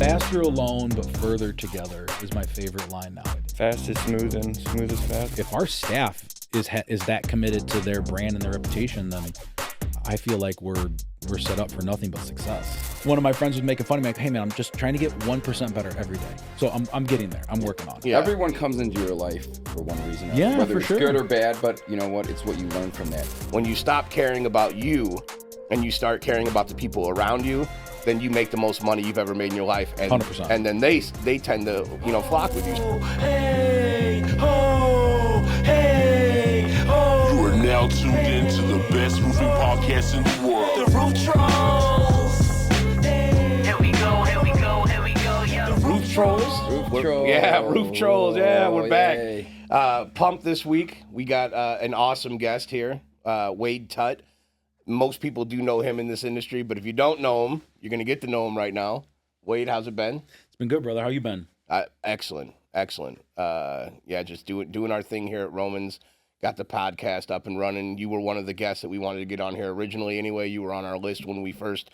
Faster alone, but further together is my favorite line nowadays. Fast is smooth and smooth is fast. If our staff is that committed to their brand and their reputation, then I feel like we're set up for nothing but success. One of my friends was making fun of me, like, hey man, I'm just trying to get 1% better every day. So I'm getting there. I'm working on it. Yeah, everyone comes into your life for one reason or yeah, whether for it's sure. good or bad, but you know what? It's what you learn from that. When you stop caring about you and you start caring about the people around you, then you make the most money you've ever made in your life. And 100%. And then they tend to, flock with you. Hey, ho, hey, ho. You are now tuned in to the best roofing podcast in the world. The Roof Trollz. Here we go, here we go, here we go, yeah. Roof Trollz. Roof Trollz. Yeah, Roof Trollz. Yeah, we're yay. back. Pumped this week. We got an awesome guest here, Wade Tutt. Most people do know him in this industry, but if you don't know him, you're going to get to know him right now. Wade, how's it been? It's been good, brother. How you been? Excellent. Just doing our thing here at Romans. Got the podcast up and running. You were one of the guests that we wanted to get on here originally anyway. You were on our list when we first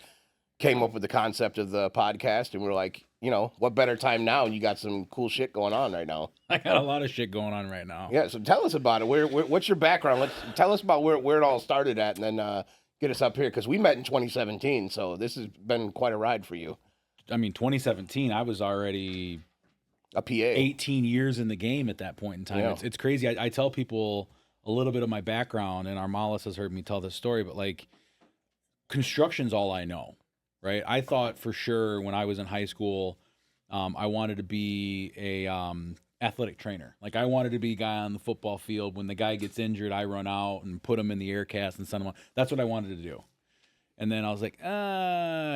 came up with the concept of the podcast, and we were like, what better time now? And you got some cool shit going on right now. I got a lot of shit going on right now. Yeah, so tell us about it. What's your background? Tell us about where it all started at, and then get us up here, because we met in 2017, so this has been quite a ride for you. I mean, 2017, I was already A PA. 18 years in the game at that point in time. Yeah. It's crazy. I tell people a little bit of my background, and Armalis has heard me tell this story, but like, construction's all I know, right? I thought for sure when I was in high school, I wanted to be a athletic trainer. Like, I wanted to be a guy on the football field. When the guy gets injured, I run out and put him in the air cast and send him on. That's what I wanted to do. And then I was like,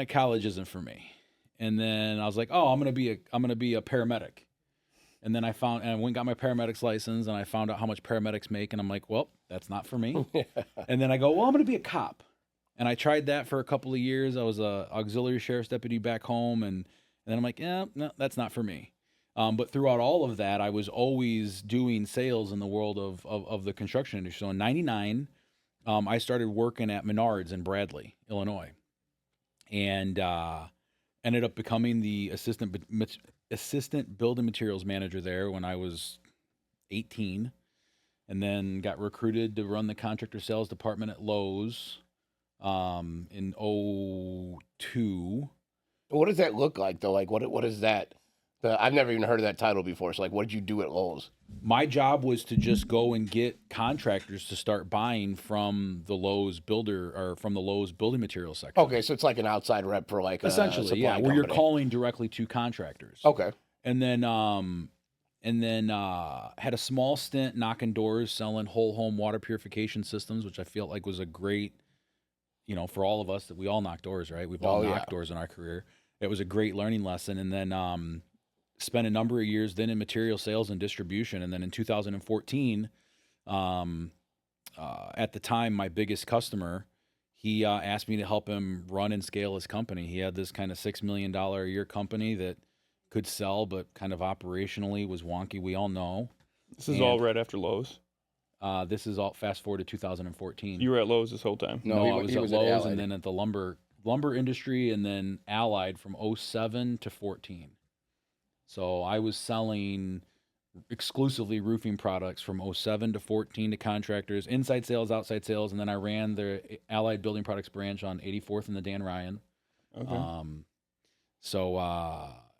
college isn't for me. And then I was like, I'm gonna be a paramedic. And then I went and got my paramedic's license, and I found out how much paramedics make, and I'm like, well, that's not for me. And then I go, well, I'm gonna be a cop. And I tried that for a couple of years. I was a auxiliary sheriff's deputy back home, and then I'm like, no, that's not for me. But throughout all of that, I was always doing sales in the world of the construction industry. So in '99, I started working at Menards in Bradley, Illinois, and ended up becoming the assistant building materials manager there when I was 18, and then got recruited to run the contractor sales department at Lowe's in 2002. What does that look like, though? Like, what is that? I've never even heard of that title before. So, like, what did you do at Lowe's? My job was to just go and get contractors to start buying from the Lowe's from the Lowe's building materials section. Okay, so it's like an outside rep for like essentially, a supply yeah, where you're company. calling directly to contractors. Okay. And then had a small stint knocking doors, selling whole home water purification systems, which I felt like was a great, for all of us, that we all knock doors, right? We've all knocked doors in our career. It was a great learning lesson. And then spent a number of years then in material sales and distribution. And then in 2014, at the time, my biggest customer, he asked me to help him run and scale his company. He had this kind of $6 million a year company that could sell, but kind of operationally was wonky. We all know. This is all right after Lowe's. This is all fast forward to 2014. You were at Lowe's this whole time. No, I was he at was Lowe's at and then at the lumber industry, and then Allied from 07 to 14. So I was selling exclusively roofing products from 07 to 14 to contractors, inside sales, outside sales, and then I ran the Allied Building Products branch on 84th and the Dan Ryan. Okay.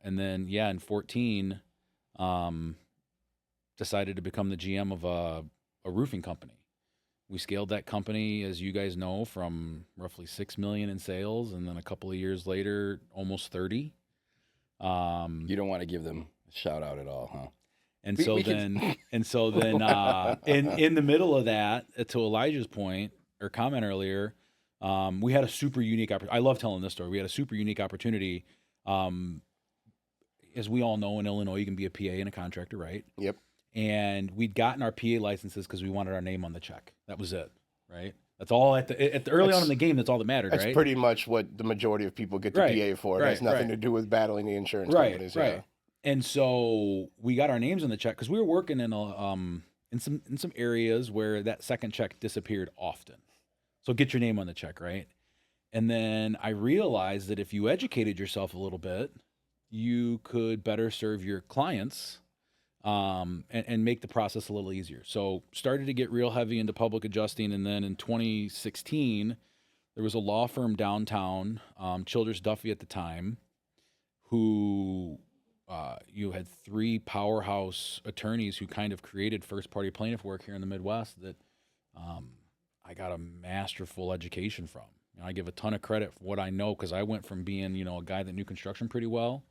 And then, in 14, decided to become the GM of a roofing company. We scaled that company, as you guys know, from roughly $6 million in sales, and then a couple of years later, almost 30. You don't want to give them a shout out at all, huh? And so then, in the middle of that, to Elijah's point or comment earlier, we had a super unique opportunity. I love telling this story. We had a super unique opportunity. As we all know, in Illinois, you can be a PA and a contractor, right? Yep. And we'd gotten our PA licenses because we wanted our name on the check. That was it, right? That's all at the early on in the game. That's all that mattered, That's right? pretty much what the majority of people get the PA for. It has nothing to do with battling the insurance companies. Right. Yeah. And so we got our names on the check because we were working in some areas where that second check disappeared often. So get your name on the check, right? And then I realized that if you educated yourself a little bit, you could better serve your clients and make the process a little easier. So started to get real heavy into public adjusting. And then in 2016, there was a law firm downtown, Childers Duffy at the time, who you had 3 powerhouse attorneys who kind of created first-party plaintiff work here in the Midwest that I got a masterful education from. I give a ton of credit for what I know because I went from being, a guy that knew construction pretty well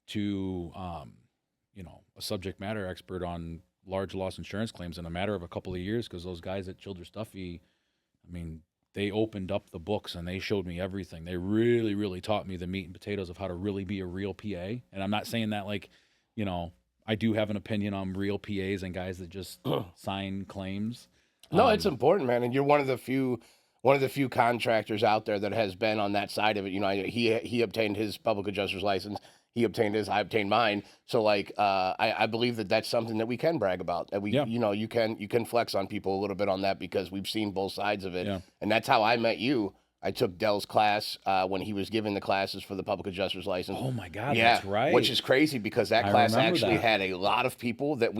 to, a subject matter expert on large loss insurance claims in a matter of a couple of years because those guys at Childers Duffy, they opened up the books and they showed me everything. They really, really taught me the meat and potatoes of how to really be a real PA. And I'm not saying that I do have an opinion on real PAs and guys that just sign claims. No, it's important, man. And you're one of the few contractors out there that has been on that side of it. He obtained his public adjuster's license. He obtained his, I obtained mine. So I believe that that's something that we can brag about. That you can flex on people a little bit on that because we've seen both sides of it. Yeah. And that's how I met you. I took Dell's class when he was giving the classes for the public adjuster's license. Oh my God, that's right. Which is crazy because that class actually had a lot of people that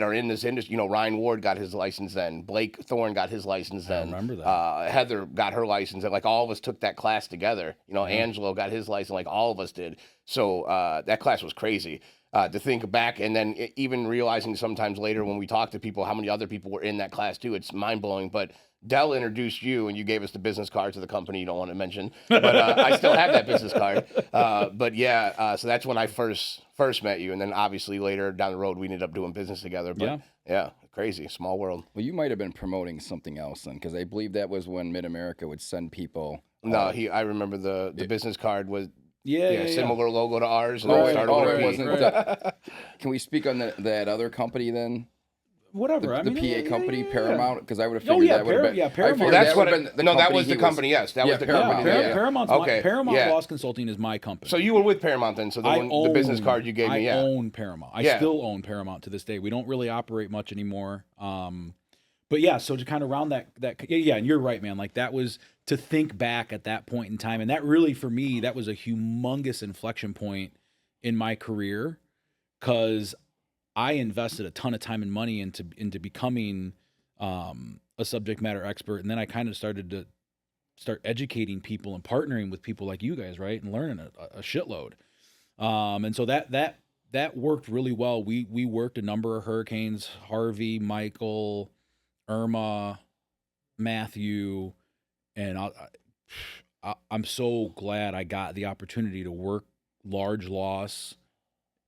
are in this industry. Ryan Ward got his license then. Blake Thorne got his license then. I remember that. Heather got her license. And all of us took that class together. Angelo got his license, all of us did. So that class was crazy to think back. And then even realizing sometimes later when we talk to people, how many other people were in that class too, it's mind blowing. But Dell introduced you and you gave us the business card to the company you don't want to mention. But I still have that business card. So that's when I first met you. And then obviously later down the road, we ended up doing business together. But yeah, crazy, small world. Well, you might have been promoting something else then, because I believe that was when Mid-America would send people. No, I remember the business card was similar logo to ours. And Can we speak on that other company then? Whatever. The PA company, Paramount, because I would have figured that would have been. Paramount. That was the company. Yes, that was the company. Paramount Loss Consulting is my company. So you were with Paramount then. So the business card you gave me. I own Paramount. I still own Paramount to this day. We don't really operate much anymore. But yeah, so to kind of round that, and you're right, man. That was to think back at that point in time, and that really for me that was a humongous inflection point in my career because I invested a ton of time and money into becoming a subject matter expert, and then I kind of started to educating people and partnering with people like you guys, right, and learning a shitload. And so that worked really well. We worked a number of hurricanes: Harvey, Michael, Irma, Matthew, and I'm so glad I got the opportunity to work large loss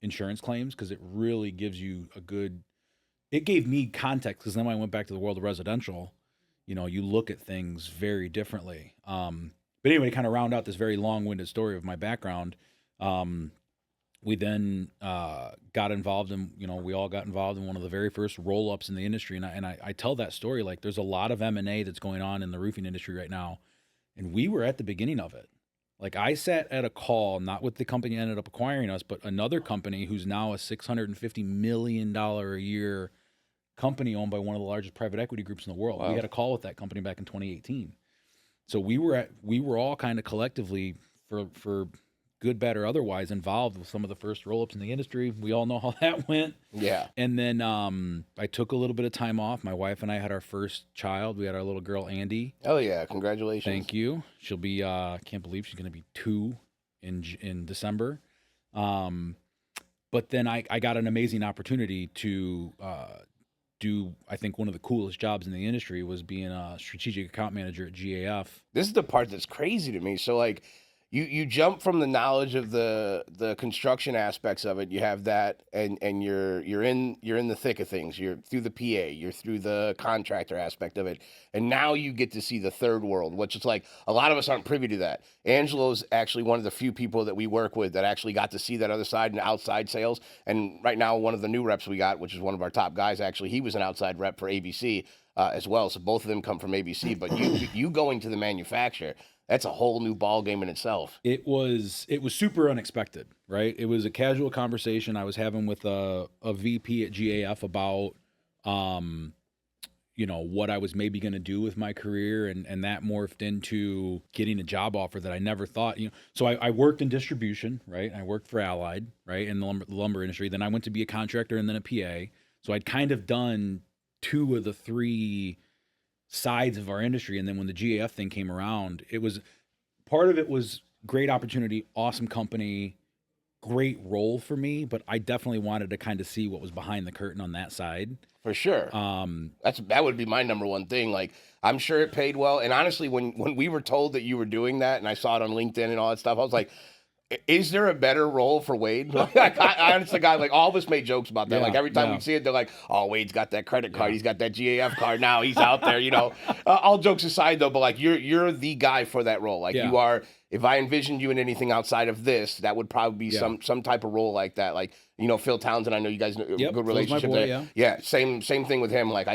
insurance claims because it really gives you it gave me context because then when I went back to the world of residential, you look at things very differently. But anyway, to kind of round out this very long-winded story of my background, we then got involved in, we all got involved in one of the very first roll-ups in the industry. And I tell that story there's a lot of M&A that's going on in the roofing industry right now. And we were at the beginning of it. I sat at a call, not with the company that ended up acquiring us, but another company who's now a $650 million a year company owned by one of the largest private equity groups in the world. Wow. We had a call with that company back in 2018. So we were all kind of collectively, for good, bad, or otherwise, involved with some of the first roll-ups in the industry. We all know how that went. Yeah. And then I took a little bit of time off. My wife and I had our first child. We had our little girl, Andy. Oh, yeah. Congratulations. Thank you. She'll be, can't believe she's going to be 2 in December. But then I got an amazing opportunity to do, I think, one of the coolest jobs in the industry was being a strategic account manager at GAF. This is the part that's crazy to me. So, You jump from the knowledge of the construction aspects of it. You have that, and you're in the thick of things. You're through the PA. You're through the contractor aspect of it, and now you get to see the third world, which is a lot of us aren't privy to that. Angelo's actually one of the few people that we work with that actually got to see that other side and outside sales. And right now, one of the new reps we got, which is one of our top guys, actually, he was an outside rep for ABC as well. So both of them come from ABC. But you going to the manufacturer. That's a whole new ball game in itself. It was super unexpected, right? It was a casual conversation I was having with a VP at GAF about, what I was maybe going to do with my career. And that morphed into getting a job offer that I never thought, so I worked in distribution, right? I worked for Allied, right? In the lumber industry. Then I went to be a contractor and then a PA. So I'd kind of done 2 of the 3 sides of our industry. And then when the GAF thing came around, part of it was great opportunity, awesome company, great role for me, but I definitely wanted to kind of see what was behind the curtain on that side. For sure. That would be my number one thing. Like, I'm sure it paid well. And honestly, when we were told that you were doing that, and I saw it on LinkedIn and all that stuff, I was like, is there a better role for Wade? I honestly got, like, all of us made jokes about that. Like, every time we see it, they're like, oh, Wade's got that credit card. He's got that GAF card now. He's out there, all jokes aside, though, but, like, you're the guy for that role. Like, you are. If I envisioned you in anything outside of this, that would probably be some type of role like that. Like, Phil Townsend, I know you guys know good relationship there. Yeah, same thing with him. Like,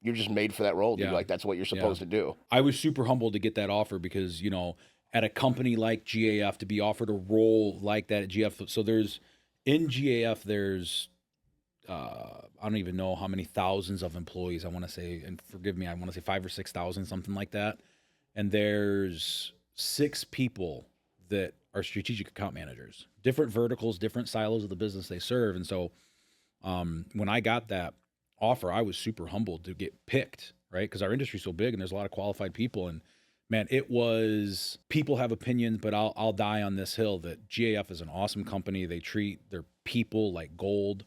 you're just made for that role, dude. Like, that's what you're supposed to do. I was super humbled to get that offer because, at a company like GAF, to be offered a role like that at GAF. So in GAF, there's I don't even know how many thousands of employees, I want to say, and forgive me, I want to say 5,000 or 6,000, something like that. And there's 6 people that are strategic account managers, different verticals, different silos of the business they serve. And so when I got that offer, I was super humbled to get picked, right? Because our industry's so big and there's a lot of qualified people. And man, people have opinions, but I'll die on this hill that GAF is an awesome company. They treat their people like gold.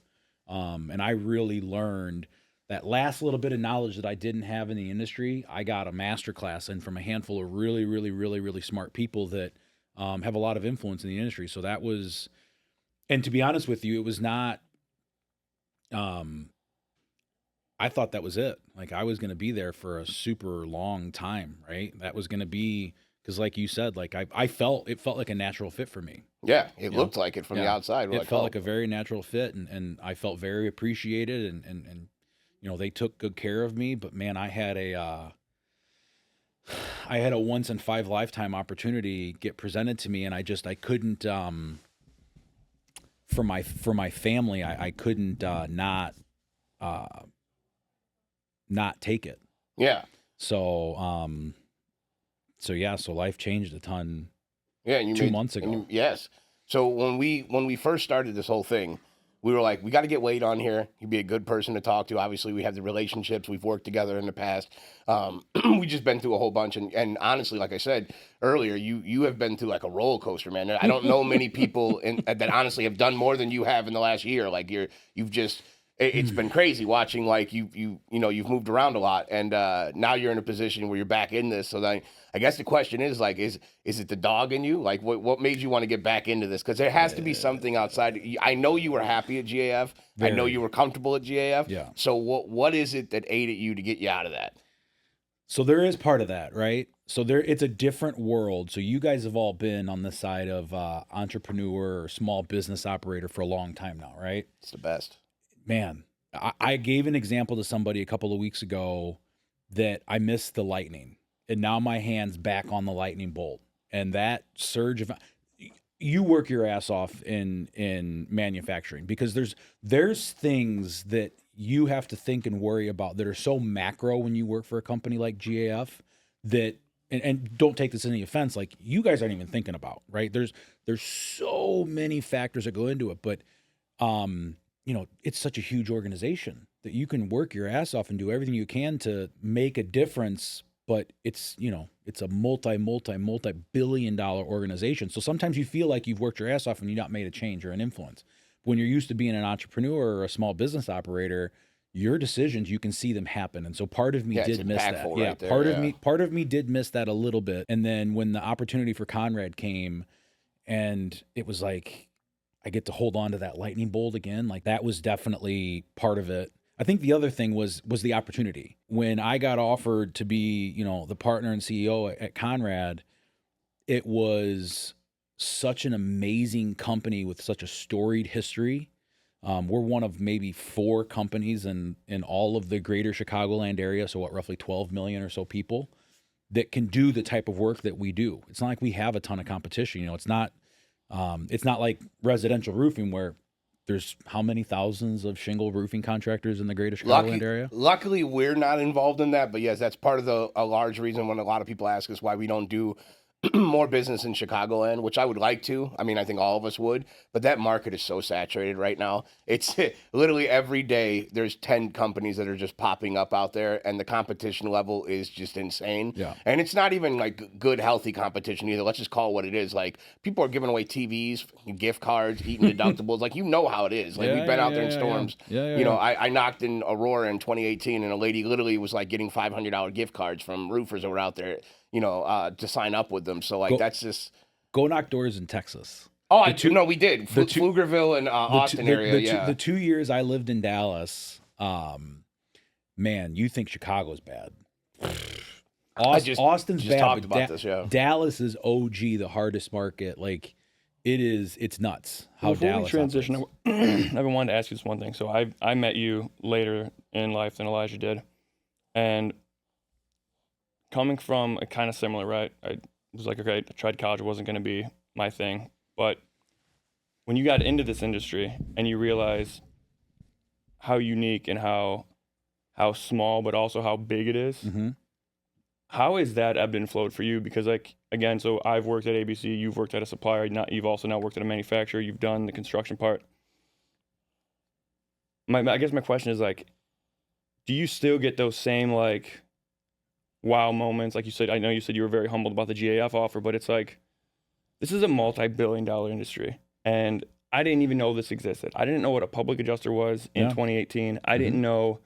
And I really learned that last little bit of knowledge that I didn't have in the industry. I got a master class in from a handful of really, really, really, really smart people that have a lot of influence in the industry. So that was, and to be honest with you, it was not, I thought that was it. Like, I was going to be there for a super long time, right? That was going to be, because like you said, like it felt like a natural fit for me. Yeah, it looked like it from the outside. It felt like a very natural fit, and I felt very appreciated, and they took good care of me. But man, I had a once in 5 lifetime opportunity get presented to me, and I couldn't, for my family, I couldn't not take it. Yeah. So so life changed a ton. Yeah, and 2 months ago. Yes. So when we first started this whole thing, we were like, we got to get Wade on here. He'd be a good person to talk to. Obviously, we have the relationships. We've worked together in the past. We just been through a whole bunch. And honestly, like I said earlier, you have been through like a roller coaster, man. I don't know many people that honestly have done more than you have in the last year. Like it's been crazy watching, like you've moved around a lot, and now you're in a position where you're back in this. So then I guess the question is, like, is it the dog in you? Like, what made you want to get back into this? Because there has to be something outside. I know you were happy at GAF. I know you were comfortable at GAF. Yeah. So what is it that ate at you to get you out of that? So there is part of that, right? So it's a different world. So you guys have all been on the side of entrepreneur or small business operator for a long time now, right? It's the best. Man, I gave an example to somebody a couple of weeks ago that I missed the lightning, and now my hand's back on the lightning bolt. And that surge of, you work your ass off in manufacturing, because there's things that you have to think and worry about that are so macro when you work for a company like GAF that, and don't take this any offense, like you guys aren't even thinking about, right? There's so many factors that go into it, but it's such a huge organization that you can work your ass off and do everything you can to make a difference, but it's a multi-billion-dollar organization. So sometimes you feel like you've worked your ass off and you've not made a change or an influence. When you're used to being an entrepreneur or a small business operator, your decisions, you can see them happen. And so part of me did miss that. Right there, part of me did miss that a little bit. And then when the opportunity for Conrad came, and it was like, I get to hold on to that lightning bolt again. Like, that was definitely part of it. I think the other thing was the opportunity. When I got offered to be, the partner and CEO at Conrad, it was such an amazing company with such a storied history. We're one of maybe 4 companies in all of the greater Chicagoland area, so roughly 12 million or so people, that can do the type of work that we do. It's not like we have a ton of competition. It's not like residential roofing where there's how many thousands of shingle roofing contractors in the greater Chicagoland area? Luckily, we're not involved in that, but yes, that's part of a large reason when a lot of people ask us why we don't do more business in Chicagoland, which I would like to. I mean, I think all of us would, but that market is so saturated right now. It's literally every day there's 10 companies that are just popping up out there, and the competition level is just insane. Yeah. And it's not even like good, healthy competition either. Let's just call it what it is. Like, people are giving away TVs, gift cards, eating deductibles. Like, you know how it is. Like, we've been out there in storms. Yeah, you know, I knocked in Aurora in 2018, and a lady literally was like getting $500 gift cards from roofers that were out there, you know, to sign up with them. So, like, that's just... Go knock doors in Texas. Oh, we did. Pflugerville and Austin area, The 2 years I lived in Dallas, man, you think Chicago's bad. Austin's just bad, talked but about this, yeah. Dallas is OG, the hardest market. Like, it's nuts how Before Dallas we transition, operates. I've been wanting to ask you this one thing. So I met you later in life than Elijah did, and coming from a kind of similar, right? I was like, okay, I tried college, it wasn't going to be my thing. But when you got into this industry and you realize how unique and how small, but also how big it is, Mm-hmm. how is that ebbed and flowed for you? Because, like, again, so I've worked at ABC, you've worked at a supplier, you've also now worked at a manufacturer, you've done the construction part. I guess my question is, like, do you still get those same, like, wow moments? Like you said, I know you said you were very humbled about the GAF offer, but it's like, this is a multi-billion-dollar industry, and I didn't even know this existed. I didn't know what a public adjuster was in 2018. I didn't know.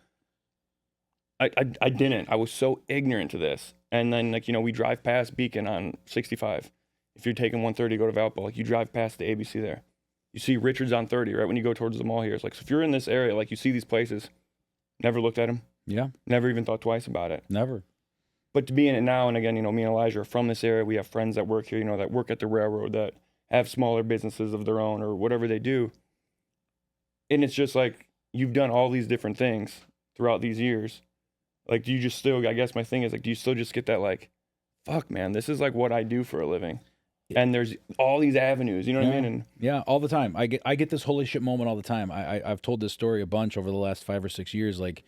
I didn't. I was so ignorant to this. And then, like, you know, we drive past Beacon on 65. If you're taking 130 to go to Valpo, like, you drive past the ABC there. You see Richards on 30, right? When you go towards the mall here. It's like, so if you're in this area, like, you see these places, never looked at them. Yeah. Never even thought twice about it. Never. But to be in it now, and again, you know, me and Elijah are from this area. We have friends that work here, you know, that work at the railroad, that have smaller businesses of their own or whatever they do. And it's just like, you've done all these different things throughout these years. Like, do you just still, I guess my thing is, like, do you still just get that, like, fuck, man, this is like what I do for a living. And there's all these avenues, you know what I mean? And yeah, all the time. I get this holy shit moment all the time. I've told this story a bunch over the last 5 or 6 years. Like,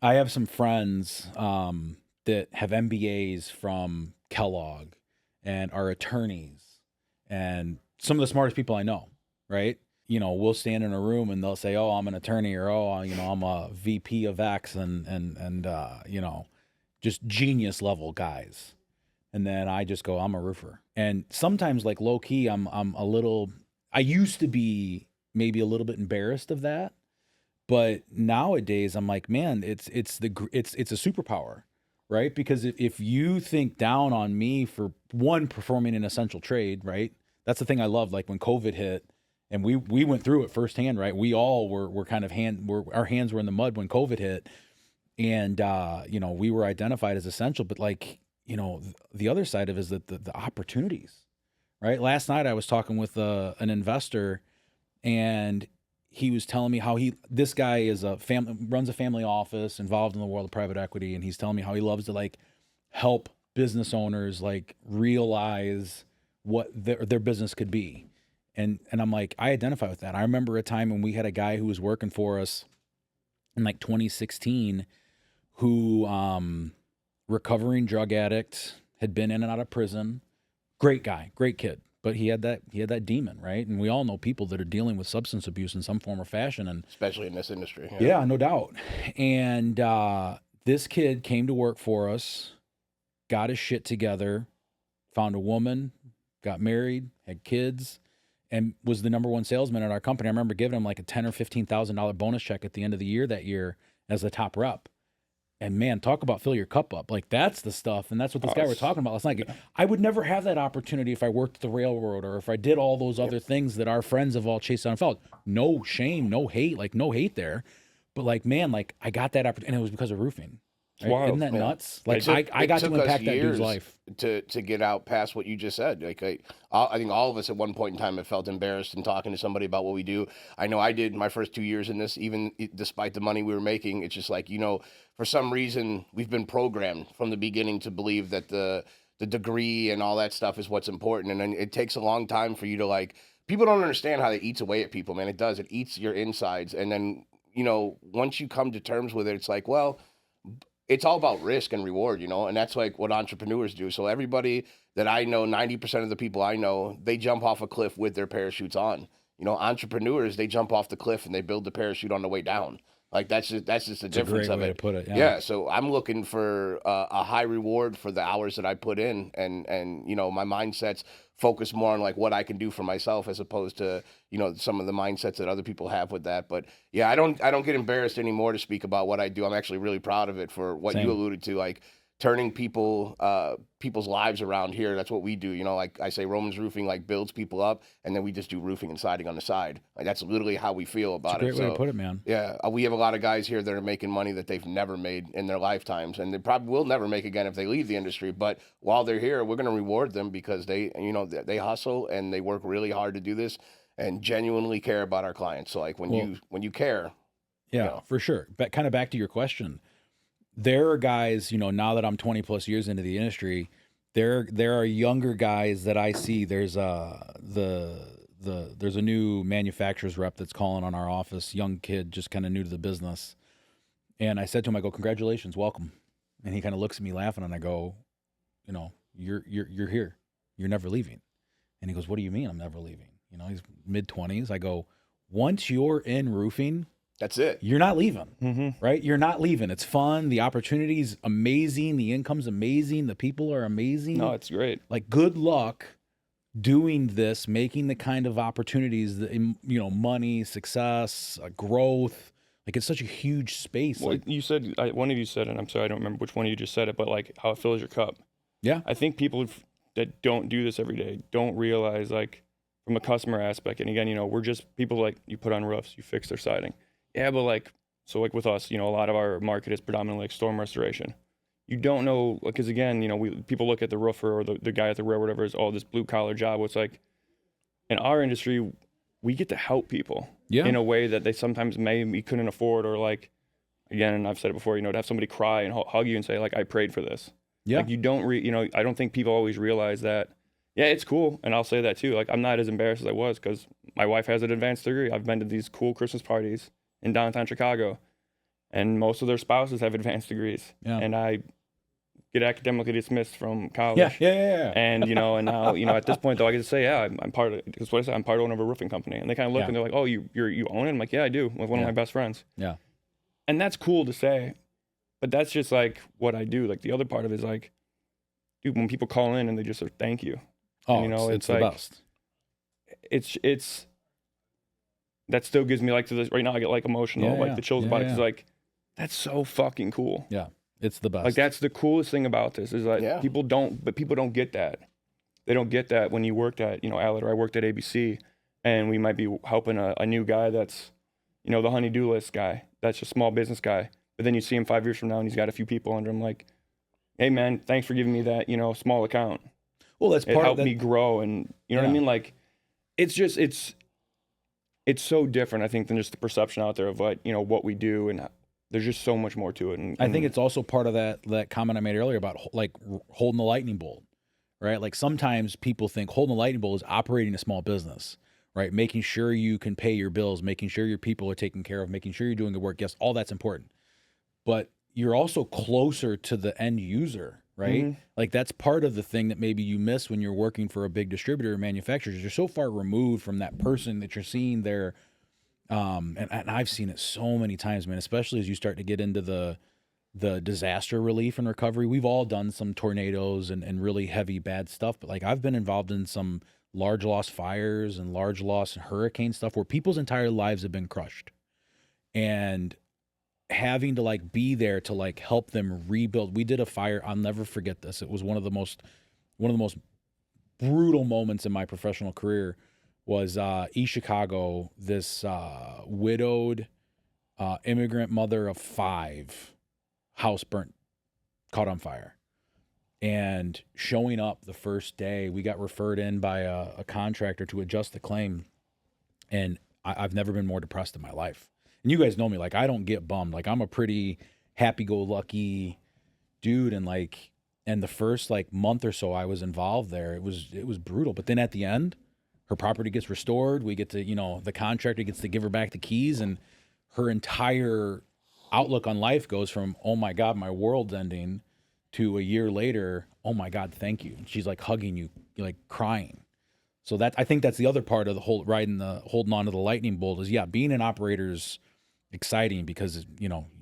I have some friends that have MBAs from Kellogg and are attorneys and some of the smartest people I know, right? You know, we'll stand in a room and they'll say, "Oh, I'm an attorney," or "Oh, you know, I'm a VP of X," and you know, just genius level guys. And then I just go, "I'm a roofer." And sometimes, like, low key, I'm a little. I used to be maybe a little bit embarrassed of that, but nowadays I'm like, man, it's a superpower, right? Because if you think down on me for one performing an essential trade, right? That's the thing I love. Like, when COVID hit. And we went through it firsthand, right? We all were kind of our hands were in the mud when COVID hit, and you know, we were identified as essential. But, like, you know, the other side of it is that the opportunities, right? Last night I was talking with an investor, and he was telling me how this guy is runs a family office involved in the world of private equity, and he's telling me how he loves to, like, help business owners, like, realize what their business could be. And I'm like, I identify with that. I remember a time when we had a guy who was working for us in, like, 2016 who, recovering drug addict, had been in and out of prison. Great guy, great kid. But he had that demon, right? And we all know people that are dealing with substance abuse in some form or fashion. And especially in this industry. Yeah, no doubt. And this kid came to work for us, got his shit together, found a woman, got married, had kids, and was the number one salesman at our company. I remember giving him like a $10,000 or $15,000 bonus check at the end of the year that year as the top rep. And, man, talk about fill your cup up. Like, that's the stuff, and that's what this guy we're talking about last night. I would never have that opportunity if I worked at the railroad or if I did all those other things that our friends have all chased down and followed. No shame, no hate, like, no hate there. But, like, man, like, I got that opportunity, and it was because of roofing. Right? Wild. Isn't that nuts? Like, I got to impact that dude's life. To get out past what you just said. Like, I think all of us at one point in time have felt embarrassed in talking to somebody about what we do. I know I did my first 2 years in this, even despite the money we were making. It's just like, you know, for some reason we've been programmed from the beginning to believe that the degree and all that stuff is what's important. And then it takes a long time for you to, like, people don't understand how that eats away at people, man. It does. It eats your insides. And then, once you come to terms with it, it's like, well, it's all about risk and reward, and that's like what entrepreneurs do. So everybody that I know, 90% of the people I know, they jump off a cliff with their parachutes on. Entrepreneurs, they jump off the cliff and they build the parachute on the way down. Like that's just the It's a difference great of way it. to put it. Yeah. So I'm looking for a high reward for the hours that I put in, and my mindset's focused more on like what I can do for myself as opposed to some of the mindsets that other people have with that. But yeah, I don't get embarrassed anymore to speak about what I do. I'm actually really proud of it for what Same. you alluded to, like turning people's lives around here. That's what we do. Like I say, Roman's Roofing like builds people up, and then we just do roofing and siding on the side. Like that's literally how we feel about It's a great it. way to put it, man. Yeah, we have a lot of guys here that are making money that they've never made in their lifetimes, and they probably will never make again if they leave the industry. But while they're here, we're going to reward them because they hustle and they work really hard to do this and genuinely care about our clients. So like when you care, Yeah, for sure. But kind of back to your question, there are guys, now that I'm 20 plus years into the industry, there are younger guys that I see. There's there's a new manufacturer's rep that's calling on our office, young kid, just kind of new to the business. And I said to him, I go, congratulations, welcome. And he kind of looks at me laughing, and I go, you're here. You're never leaving. And he goes, what do you mean I'm never leaving? He's mid-20s. I go, once you're in roofing, that's it. you're not leaving, Mm-hmm. right? You're not leaving. It's fun. The opportunity's amazing. The income's amazing. The people are amazing. No, it's great. Like, good luck doing this, making the kind of opportunities that, money, success, growth. Like, it's such a huge space. Well, Like, you said, one of you said, and I'm sorry, I don't remember which one of you just said it, but like how it fills your cup. yeah, I think people that don't do this every day don't realize, like, from a customer aspect. And again, we're just people like you put on roofs, you fix their siding. Yeah, but like, so like with us, a lot of our market is predominantly like storm restoration. You don't know, because again, people look at the roofer or the guy at the railroad, whatever, as this blue collar job. It's like, in our industry, we get to help people in a way that they sometimes maybe couldn't afford, or like, again, and I've said it before, to have somebody cry and hug you and say like, I prayed for this. yeah. Like, you don't I don't think people always realize that. Yeah, it's cool, and I'll say that too. Like, I'm not as embarrassed as I was because my wife has an advanced degree. I've been to these cool Christmas parties in downtown Chicago, and most of their spouses have advanced degrees. Yeah. And I get academically dismissed from college. Yeah. And and now at this point though, I get to say, yeah, I'm part of. Because what I said, I'm part owner of a roofing company, and they kind of look Yeah. and they're like, oh, you own it? I'm like, yeah, I do, with one of my best friends. Yeah. And that's cool to say, but that's just like what I do. Like, the other part of it is like, dude, when people call in and they just say thank you. Oh, And, it's it's the like, best. It's that still gives me, like, to this right now I get like emotional, Yeah, like yeah. the chills Yeah, about it. yeah. Cause like, that's so fucking cool. Yeah, it's the best. Like, that's the coolest thing about this is like Yeah. people don't get that. They don't get that when you worked at, Outlet, or I worked at ABC, and we might be helping a new guy that's, the honey-do list guy. That's a small business guy. But then you see him 5 years from now and he's got a few people under him, like, hey man, thanks for giving me that, small account. well, that's It part of helped that. me grow, and what I Yeah. mean? Like, it's just, it's so different, I think, than just the perception out there of like, what we do, and there's just so much more to it. And I think it's also part of that comment I made earlier about like holding the lightning bolt, right? Like, sometimes people think holding the lightning bolt is operating a small business, right? Making sure you can pay your bills, making sure your people are taken care of, making sure you're doing the work. Yes, all that's important. But you're also closer to the end user, right? Mhm. Like, that's part of the thing that maybe you miss when you're working for a big distributor or manufacturer. You're so far removed from that person that you're seeing there. And I've seen it so many times, man, especially as you start to get into the disaster relief and recovery. We've all done some tornadoes and really heavy, bad stuff. But like, I've been involved in some large loss fires and large loss hurricane stuff where people's entire lives have been crushed. And having to like be there to like help them rebuild. We did a fire. I'll never forget this. It was one of the most brutal moments in my professional career. Was East Chicago, this widowed immigrant mother of 5, house burnt, caught on fire. And showing up the first day, we got referred in by a contractor to adjust the claim. And I've never been more depressed in my life. And you guys know me, like, I don't get bummed. Like, I'm a pretty happy-go-lucky dude. And the first like month or so I was involved there, it was brutal. But then at the end, her property gets restored. We get to, the contractor gets to give her back the keys, and her entire outlook on life goes from, oh my God, my world's ending, to a year later, oh my God, thank you. And she's like hugging you, like crying. So I think that's the other part of the whole holding on to the lightning bolt is, being an operator's exciting because,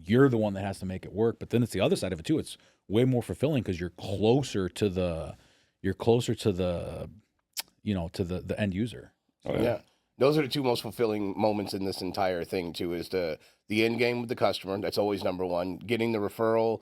you're the one that has to make it work. But then it's the other side of it too. It's way more fulfilling because you're closer to the end user. Oh, Yeah. Those are the two most fulfilling moments in this entire thing too, is the end game with the customer. That's always number one. Getting the referral,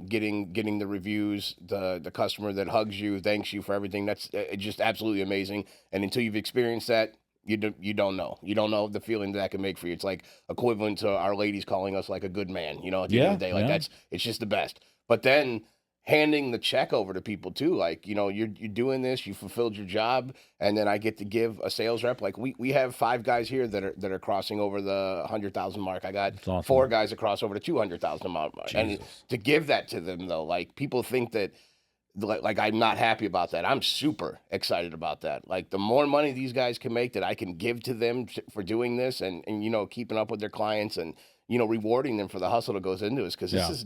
getting the reviews, the customer that hugs you, thanks you for everything. That's just absolutely amazing. And until you've experienced that, you don't know. You don't know the feeling that can make for you. It's like equivalent to our ladies calling us like a good man, at the end of the day. Like it's just the best. But then handing the check over to people too, like, you're doing this, you fulfilled your job, and then I get to give a sales rep. Like we have 5 guys here that are crossing over the 100,000 mark. I got awesome. 4 guys that cross over the 200,000 mark. And to give that to them though, like people think that like I'm not happy about that. I'm super excited about that. Like the more money these guys can make that I can give to them for doing this and keeping up with their clients and rewarding them for the hustle that goes into this, because this is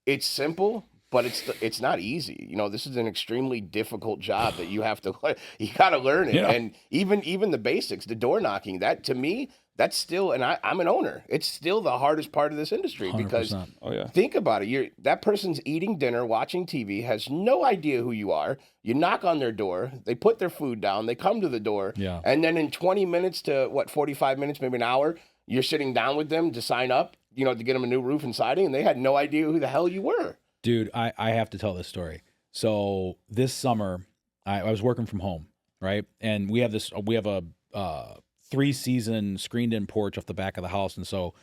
it's simple, but it's not easy. This is an extremely difficult job that you got to learn it. And even the basics, the door knocking, that to me, that's still, and I'm an owner, it's still the hardest part of this industry 100%. because think about it. That person's eating dinner, watching TV, has no idea who you are. You knock on their door, they put their food down, they come to the door, and then in 20 minutes to 45 minutes, maybe an hour, you're sitting down with them to sign up, to get them a new roof and siding, and they had no idea who the hell you were. Dude, I have to tell this story. So this summer, I was working from home, right? And we have a 3-season screened-in porch off the back of the house. And so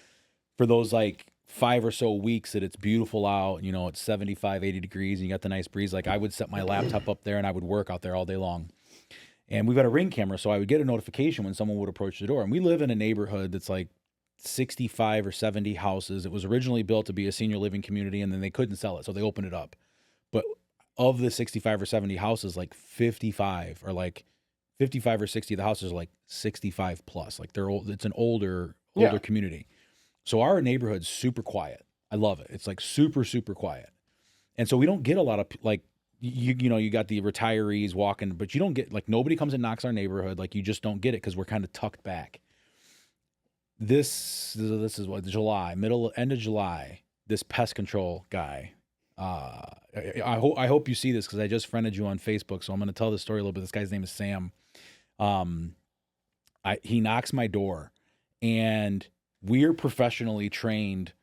for those like 5 or so weeks that it's beautiful out, it's 75, 80 degrees, and you got the nice breeze, like I would set my laptop up there and I would work out there all day long. And we've got a Ring camera, so I would get a notification when someone would approach the door. And we live in a neighborhood that's like 65 or 70 houses. It was originally built to be a senior living community, and then they couldn't sell it, so they opened it up. But of the 65 or 70 houses, like 55 or 60 of the houses are like 65 plus. Like they're old. It's an older community. So our neighborhood's super quiet. I love it. It's like super, super quiet. And so we don't get a lot of like, you got the retirees walking, but you don't get like, nobody comes and knocks our neighborhood. Like you just don't get it because we're kind of tucked back. This is what, end of July, this pest control guy, I hope you see this because I just friended you on Facebook. So I'm going to tell this story a little bit. This guy's name is Sam. He knocks my door, and we're professionally trained,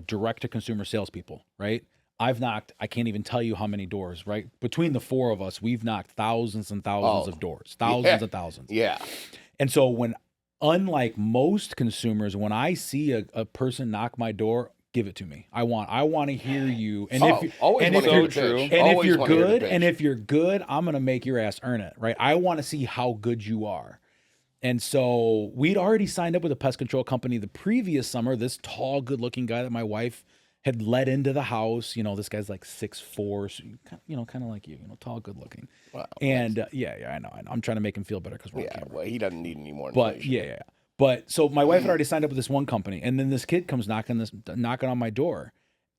direct to consumer salespeople, right? I've knocked, I can't even tell you how many doors, right? Between the 4 of us, we've knocked thousands and thousands of doors, thousands and thousands. Yeah. And so unlike most consumers, when I see a person knock my door, give it to me. I want to hear you. And if you're good, I'm going to make your ass earn it, right? I want to see how good you are. And so we'd already signed up with a pest control company the previous summer, this tall, good-looking guy that my wife had let into the house. This guy's like 6'4", so kind of like you, tall, good-looking. Wow. And I know. I'm trying to make him feel better because we're on camera. Well, he doesn't need any more information. But But so my wife had already signed up with this one company, and then this kid comes knocking on my door,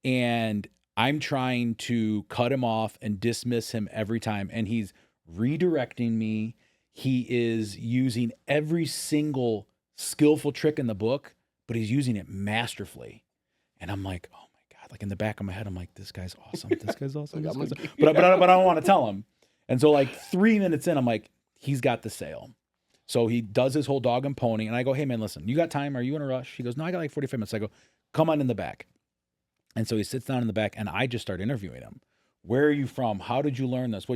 and I'm trying to cut him off and dismiss him every time, and he's redirecting me. He is using every single skillful trick in the book, but he's using it masterfully. And I'm like, oh my God, like in the back of my head, I'm like, this guy's awesome. This guy's awesome. But I don't want to tell him. And so like 3 minutes in, I'm like, he's got the sale. So he does his whole dog and pony, and I go, hey man, listen, you got time? Are you in a rush? He goes, no, I got like 45 minutes. I go, come on in the back. And so he sits down in the back, and I just start interviewing him. Where are you from? How did you learn this?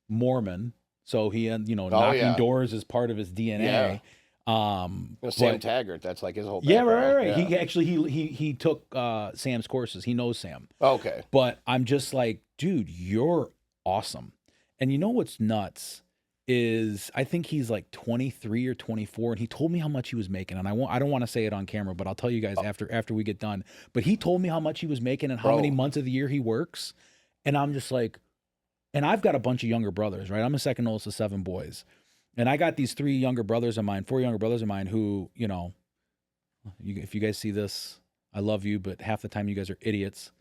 Mormon. So he, knocking doors is part of his DNA. Yeah. Sam Taggart, that's like his whole background. Right. Yeah. He actually he took Sam's courses. He knows Sam. Okay. But I'm just like, dude, you're awesome. And you know what's nuts is I think he's like 23 or 24, and he told me how much he was making. And I don't want to say it on camera, but I'll tell you guys after we get done. But he told me how much he was making and how many months of the year he works. And I'm just like, and I've got a bunch of younger brothers, right? I'm the second oldest of 7 boys. And I got these 4 younger brothers of mine who, you know, if you guys see this, I love you, but half the time you guys are idiots.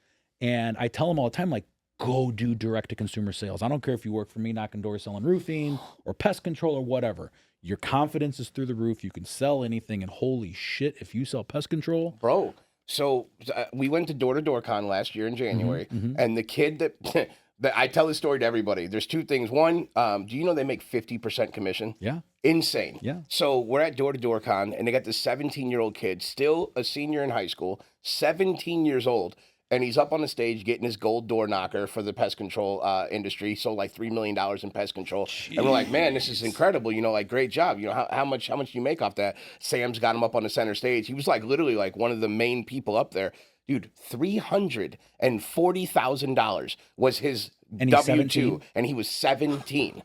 And I tell them all the time, like, go do direct-to-consumer sales. I don't care if you work for me knocking doors selling roofing or pest control or whatever. Your confidence is through the roof. You can sell anything, and holy shit, if you sell pest control. Bro, so we went to Door Con last year in January, and the kid that, that I tell this story to everybody. There's 2 things. One, do you know they make 50% commission? Yeah. Insane. Yeah. So we're at Door Con, and they got this 17-year-old kid, still a senior in high school, 17 years old. And he's up on the stage getting his gold door knocker for the pest control industry. Sold like $3 million in pest control. Jeez. And we're like, man, this is incredible. You know, like, great job. You know, how much do you make off that? Sam's got him up on the center stage. He was like literally like one of the main people up there. Dude, $340,000 was his W-2, and he was 17.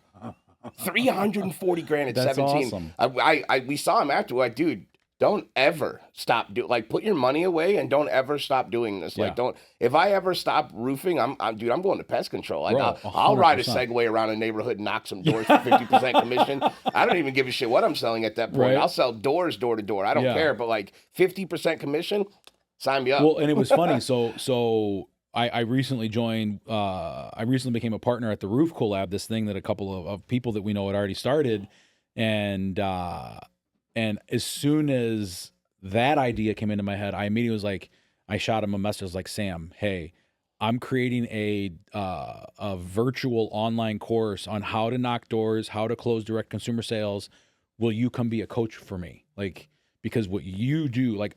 340 grand at That's 17. Awesome. We saw him after, like, dude, don't ever stop put your money away and don't ever stop doing this. Like, if I ever stop roofing, I'm going to pest control. Like, I'll ride a Segway around a neighborhood and knock some doors for 50% commission. I don't even give a shit what I'm selling at that point. Right. I'll sell doors door to door. I don't care, but like 50% commission, sign me up. Well, and it was funny. So I recently joined, I recently became a partner at the Roof Collab, this thing that a couple of people that we know had already started. And as soon as that idea came into my head, I immediately was like, I shot him a message. I was like, Sam, hey, I'm creating a virtual online course on how to knock doors, how to close direct consumer sales. Will you come be a coach for me? Like, because what you do, like,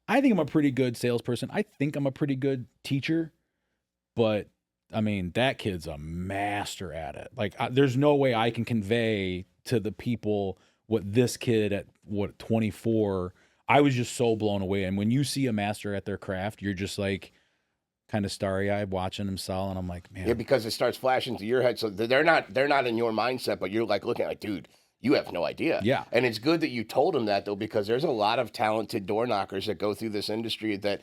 I think I'm a pretty good salesperson. I think I'm a pretty good teacher, but I mean, that kid's a master at it. Like, there's no way I can convey to the people what this kid at 24, I was just so blown away. And when you see a master at their craft, you're just like kind of starry-eyed watching them sell. And I'm like, man. Yeah, because it starts flashing through your head. So they're not in your mindset, but you're like looking like, dude, you have no idea. Yeah. And it's good that you told them that, though, because there's a lot of talented door knockers that go through this industry that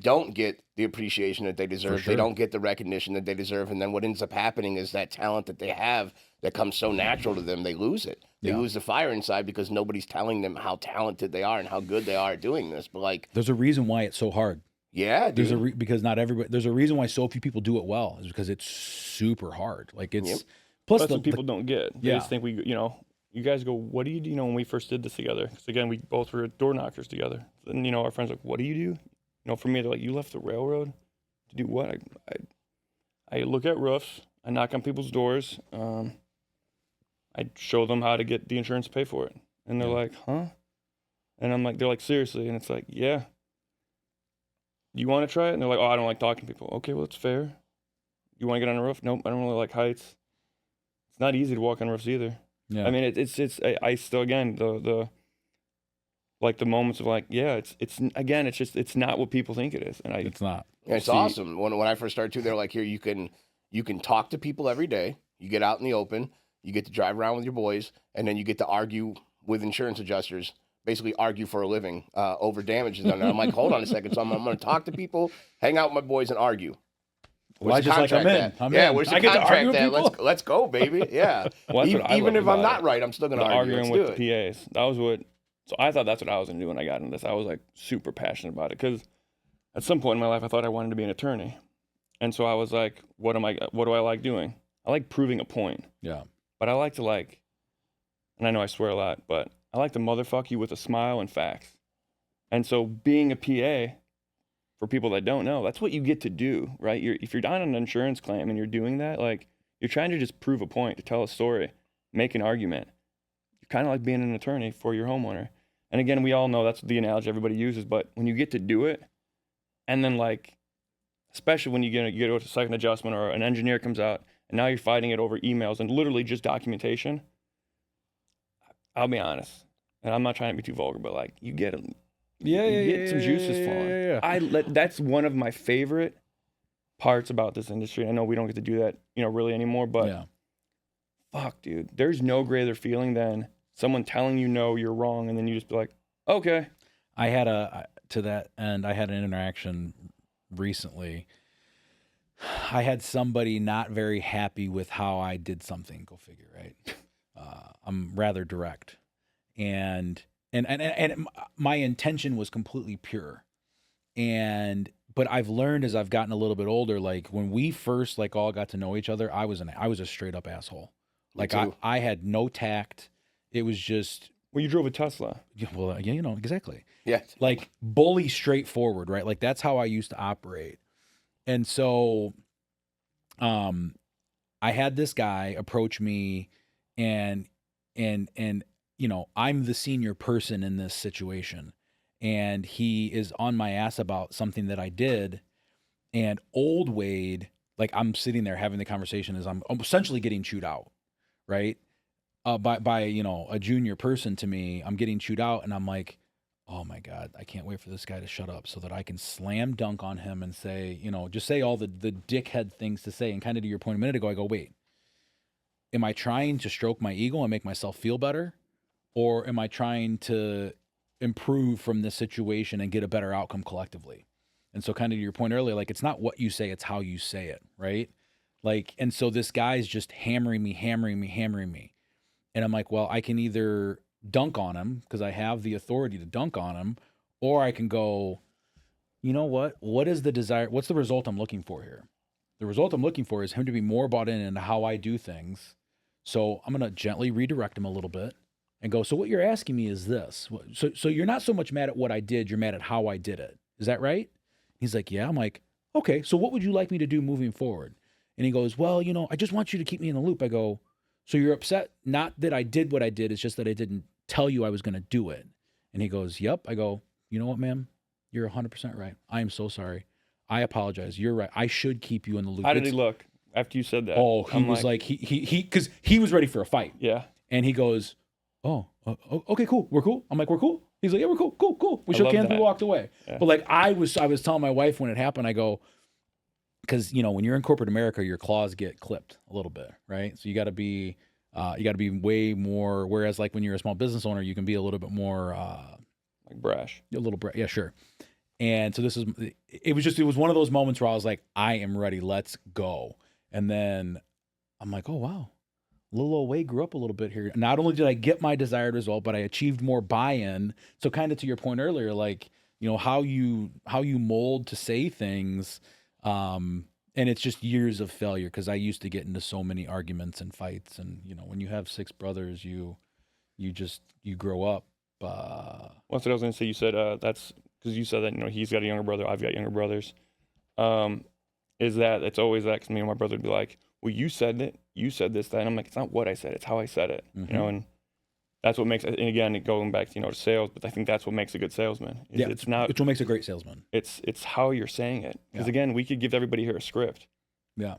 don't get the appreciation that they deserve. Sure. They don't get the recognition that they deserve. And then what ends up happening is that talent that they have that comes so natural to them, they lose it. They lose the fire inside because nobody's telling them how talented they are and how good they are at doing this. But like, there's a reason why it's so hard. Yeah, dude. Because not everybody. There's a reason why so few people do it well. Is because it's super hard. Like, it's plus that's what people don't get. They just think you guys go, what do you do? You know, when we first did this together, because again, we both were door knockers together. And our friends are like, what do you do? You know, for me, they're like, you left the railroad to do what? I look at roofs. I knock on people's doors. I show them how to get the insurance to pay for it. And they're like, huh? And I'm like, they're like, seriously? And it's like, yeah. You want to try it? And they're like, oh, I don't like talking to people. Okay, well, it's fair. You want to get on a roof? Nope, I don't really like heights. It's not easy to walk on roofs either. Yeah. I mean, I still, again, the moments of like, yeah, it's not what people think it is. And it's not. Yeah, it's awesome. When I first started too, they're like, here, you can talk to people every day. You get out in the open. You get to drive around with your boys, and then you get to argue with insurance adjusters, basically argue for a living over damages. And I'm like, hold on a second. So I'm going to talk to people, hang out with my boys, and argue. Where's the contract at? Yeah, where's the contract at? Let's go, baby. Yeah. Well, even if I'm not right, I'm still going to argue. Arguing with the PAs. That was what. So I thought that's what I was going to do when I got into this. I was like super passionate about it because at some point in my life, I thought I wanted to be an attorney. And so I was like, what do I like doing? I like proving a point. Yeah. But I like to and I know I swear a lot, but I like to motherfuck you with a smile and facts. And so being a PA, for people that don't know, that's what you get to do, right? If you're on an insurance claim and you're doing that, like, you're trying to just prove a point, to tell a story, make an argument. You're kind of like being an attorney for your homeowner. And again, we all know that's the analogy everybody uses, but when you get to do it, and then like, especially when you get to a second adjustment or an engineer comes out, and now you're fighting it over emails and literally just documentation, I'll be honest, and I'm not trying to be too vulgar, but like, you get some juices flowing. That's one of my favorite parts about this industry. I know we don't get to do that, really anymore, but fuck, dude, there's no greater feeling than someone telling you no, you're wrong, and then you just be like, okay. I had an interaction recently. I had somebody not very happy with how I did something. Go figure, right? rather direct, and my intention was completely pure. But I've learned as I've gotten a little bit older, like when we first like all got to know each other, I was a straight up asshole. Like I had no tact. It was just, Well, you drove a Tesla. yeah, well, yeah, you know, exactly. Yeah. Like bully straightforward, right? Like that's how I used to operate. And so, I had this guy approach me, and you know, I'm the senior person in this situation, and he is on my ass about something that I did. And old Wade, like I'm sitting there having the conversation as I'm essentially getting chewed out, right? By you know, a junior person to me, I'm getting chewed out, and I'm like, oh my God, I can't wait for this guy to shut up so that I can slam dunk on him and say, you know, just say all the dickhead things to say. And kind of to your point a minute ago, I go, wait, am I trying to stroke my ego and make myself feel better? Or am I trying to improve from this situation and get a better outcome collectively? And so kind of to your point earlier, like it's not what you say, it's how you say it, right? Like, and so this guy's just hammering me. And I'm like, well, I can either dunk on him because I have the authority to dunk on him, or I can go, you know what is the desire? What's the result I'm looking for here? The result I'm looking for is him to be more bought in into how I do things. So I'm going to gently redirect him a little bit and go, so what you're asking me is this. So you're not so much mad at what I did, you're mad at how I did it. Is that right? He's like, yeah. I'm like, okay, so what would you like me to do moving forward? And he goes, well, you know, I just want you to keep me in the loop. I go, so you're upset, not that I did what I did, it's just that I didn't tell you I was going to do it. And he goes, yep. I go, you know what, ma'am? You're 100% right. I am so sorry. I apologize. You're right. I should keep you in the loop. How did he look after you said that? Oh, he was like because he was ready for a fight. Yeah. And he goes, okay, cool. We're cool. I'm like, we're cool. He's like, yeah, we're cool. We shook hands, we walked away. Yeah. But like I was telling my wife when it happened, I go, because you know when you're in corporate America, your claws get clipped a little bit, right? So you got to be way more. Whereas like when you're a small business owner, you can be a little bit more like brash. A little brash, yeah, sure. And so it was one of those moments where I was like, I am ready, let's go. And then I'm like, oh wow, little old Wade grew up a little bit here. Not only did I get my desired result, but I achieved more buy-in. So kind of to your point earlier, like, you know, how you mold to say things. And it's just years of failure because I used to get into so many arguments and fights. And, you know, when you have 6 brothers, you grow up. Well, that's what I was going to say. You said that's because you said that, you know, he's got a younger brother. I've got younger brothers. It's always that because me and my brother would be like, well, you said it. You said this, that. And I'm like, it's not what I said. It's how I said it. Mm-hmm. You know, and that's what makes, and again, going back to, you know, to sales, but I think that's what makes a good salesman. Yeah, it's not. It's what makes a great salesman. It's how you're saying it. Because again, we could give everybody here a script. Yeah.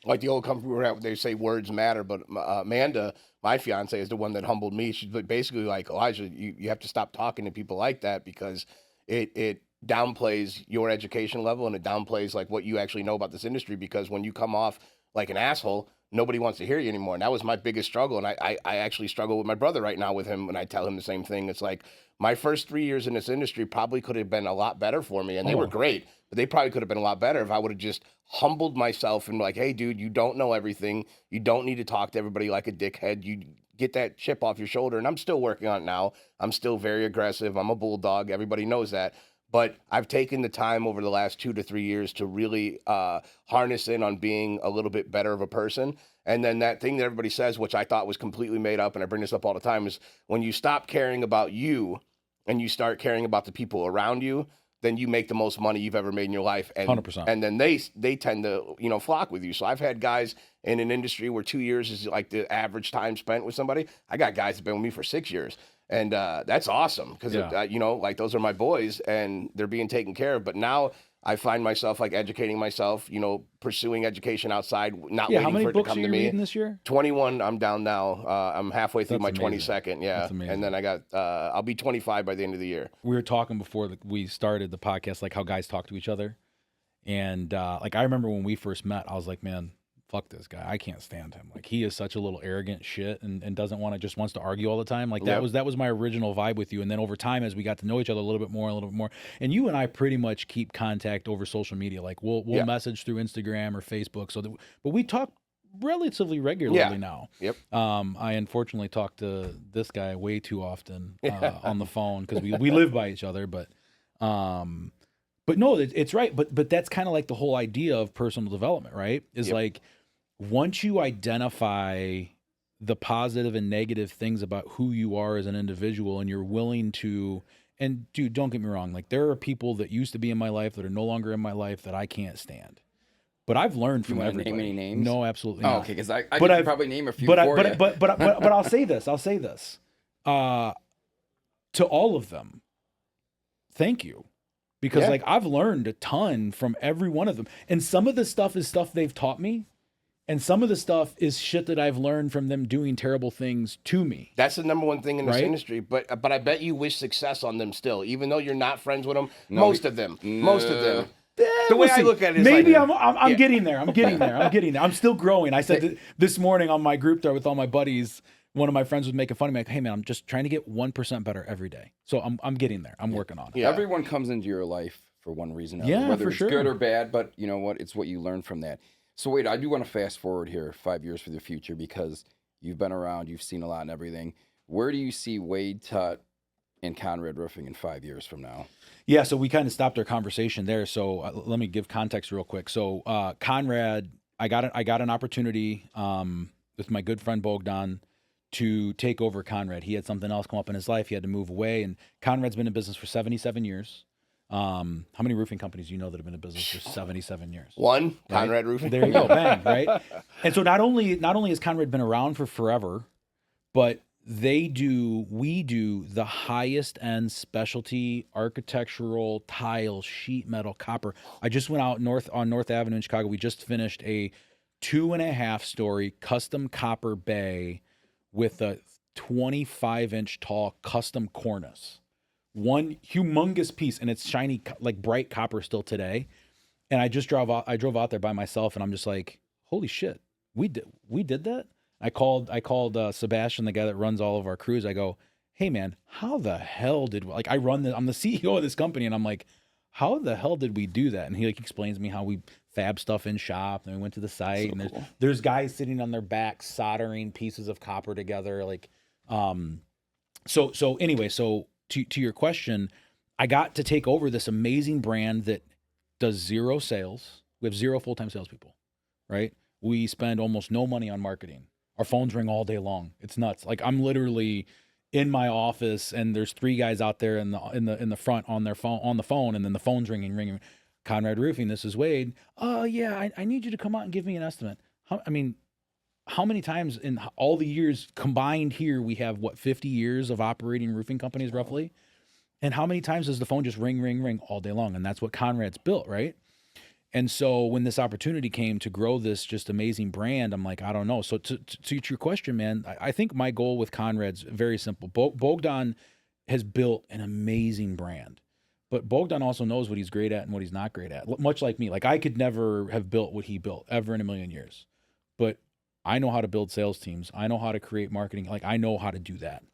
Like the old company we were at, they say words matter, but Amanda, my fiance, is the one that humbled me. She's basically like, Elijah, you have to stop talking to people like that because it downplays your education level and it downplays like what you actually know about this industry, because when you come off like an asshole, nobody wants to hear you anymore. And that was my biggest struggle. And I actually struggle with my brother right now with him when I tell him the same thing. It's like my first 3 years in this industry probably could have been a lot better for me. And they were great, but they probably could have been a lot better if I would have just humbled myself and like, hey, dude, you don't know everything. You don't need to talk to everybody like a dickhead. You get that chip off your shoulder. And I'm still working on it now. I'm still very aggressive. I'm a bulldog. Everybody knows that. But I've taken the time over the last 2 to 3 years to really harness in on being a little bit better of a person. And then that thing that everybody says, which I thought was completely made up, and I bring this up all the time, is when you stop caring about you and you start caring about the people around you, then you make the most money you've ever made in your life. And 100%. And then they tend to, you know, flock with you. So I've had guys in an industry where 2 years is like the average time spent with somebody. I got guys that have been with me for 6 years. And that's awesome because, you know, like those are my boys and they're being taken care of. But now I find myself like educating myself, you know, pursuing education outside, not waiting for it to come to me. How many books are you reading this year? 21. I'm down now. I'm halfway through my 22nd. Yeah. And then I got, I'll be 25 by the end of the year. We were talking before we started the podcast, like how guys talk to each other. And like, I remember when we first met, I was like, man, fuck this guy. I can't stand him. Like he is such a little arrogant shit and doesn't wants to argue all the time. Like that was my original vibe with you. And then over time, as we got to know each other a little bit more, and you and I pretty much keep contact over social media. Like we'll message through Instagram or Facebook. But we talk relatively regularly Yeah. now. Yep. I unfortunately talk to this guy way too often on the phone because we live by each other. But no, it's right. But that's kind of like the whole idea of personal development, right? Is like once you identify the positive and negative things about who you are as an individual, and you're willing to. And dude, don't get me wrong. Like there are people that used to be in my life that are no longer in my life that I can't stand. But I've learned from wanna everybody. name any names? No, absolutely Oh, not. okay, because I But could I've- probably name a few But for you. but I'll say this. I'll say this. To all of them, thank you. Because Yeah. like I've learned a ton from every one of them. And some of the stuff is stuff they've taught me. And some of the stuff is shit that I've learned from them doing terrible things to me. That's the number one thing in this Right? industry. But I bet you wish success on them still, even though you're not friends with them. No, Most of them. Most of them. The way We'll I see. look at it is maybe like, I'm yeah. getting there. I'm getting there. I'm still growing. I said this morning on my group there with all my buddies, one of my friends was making fun of me like, "Hey man, I'm just trying to get 1% better every day." So I'm getting there. I'm working on it. Yeah. Everyone comes into your life for one reason or another, Yeah, whether for it's sure. good or bad, but you know what? It's what you learn from that. So wait, I do want to fast forward here 5 years for the future because you've been around, you've seen a lot and everything. Where do you see Wade Tutt and Conrad Roofing in 5 years from now? Yeah, so we kind of stopped our conversation there. So let me give context real quick. So Conrad, I got an opportunity with my good friend Bogdan to take over Conrad. He had something else come up in his life. He had to move away, and Conrad's been in business for 77 years. How many roofing companies do you know that have been in business for 77 years? One, Conrad Roofing. There you go, bang, right? And so not only has Conrad been around for forever, but we do the highest end specialty architectural tile, sheet metal, copper. I just went out on North Avenue in Chicago. We just finished a 2.5-story custom copper bay with a 25-inch tall custom cornice. One humongous piece, and it's shiny, like bright copper still today. And I drove out there by myself, and I'm just like, holy shit, we did that. I called Sebastian, the guy that runs all of our crews. I go, hey man, how the hell did I'm the CEO of this company, and I'm like, how the hell did we do that? And he like explains to me how we fab stuff in shop, and we went to the site, and there's guys sitting on their backs soldering pieces of copper together, like, so anyway, so. To your question, I got to take over this amazing brand that does zero sales. We have 0 full-time salespeople, right? We spend almost no money on marketing. Our phones ring all day long. It's nuts. Like I'm literally in my office, and there's 3 guys out there in the front on the phone, and then the phone's ringing. Conrad Roofing, this is Wade. Oh yeah, I need you to come out and give me an estimate. How many times in all the years combined here, we have 50 years of operating roofing companies roughly? And how many times does the phone just ring all day long? And that's what Conrad's built, right? And so when this opportunity came to grow this just amazing brand, I'm like, I don't know. So to your question, man, I think my goal with Conrad's very simple. Bogdan has built an amazing brand, but Bogdan also knows what he's great at and what he's not great at. Much like me, like I could never have built what he built ever in a million years, but I know how to build sales teams. I know how to create marketing. Like I know how to do that.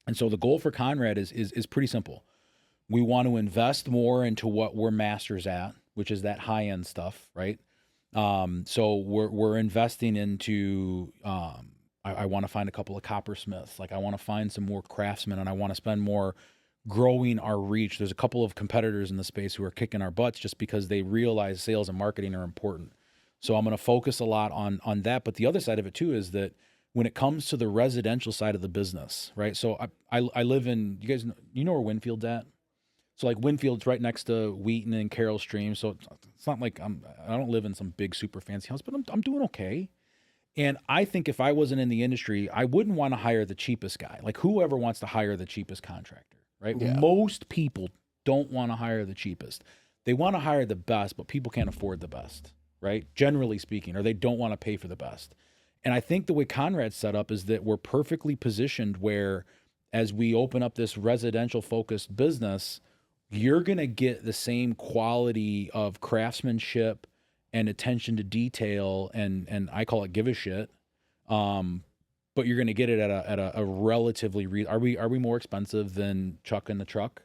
And so the goal for Conrad is pretty simple. We want to invest more into what we're masters at, which is that high end stuff, right? So we're investing into. I want to find a couple of coppersmiths. Like I want to find some more craftsmen, and I want to spend more growing our reach. There's a couple of competitors in the space who are kicking our butts just because they realize sales and marketing are important. So I'm going to focus a lot on that. But the other side of it too is that when it comes to the residential side of the business, right? So I live in, you know where Winfield's at? So like Winfield's right next to Wheaton and Carroll Stream. So it's not like I don't live in some big super fancy house, but I'm doing okay. And I think if I wasn't in the industry, I wouldn't want to hire the cheapest guy. Like whoever wants to hire the cheapest contractor, right? Yeah. Most people don't want to hire the cheapest. They want to hire the best, but people can't afford the best, right? Generally speaking, or they don't want to pay for the best. And I think the way Conrad's set up is that we're perfectly positioned where as we open up this residential focused business, you're going to get the same quality of craftsmanship and attention to detail, and I call it give a shit. But you're going to get it at a relatively are we more expensive than Chuck in the Truck?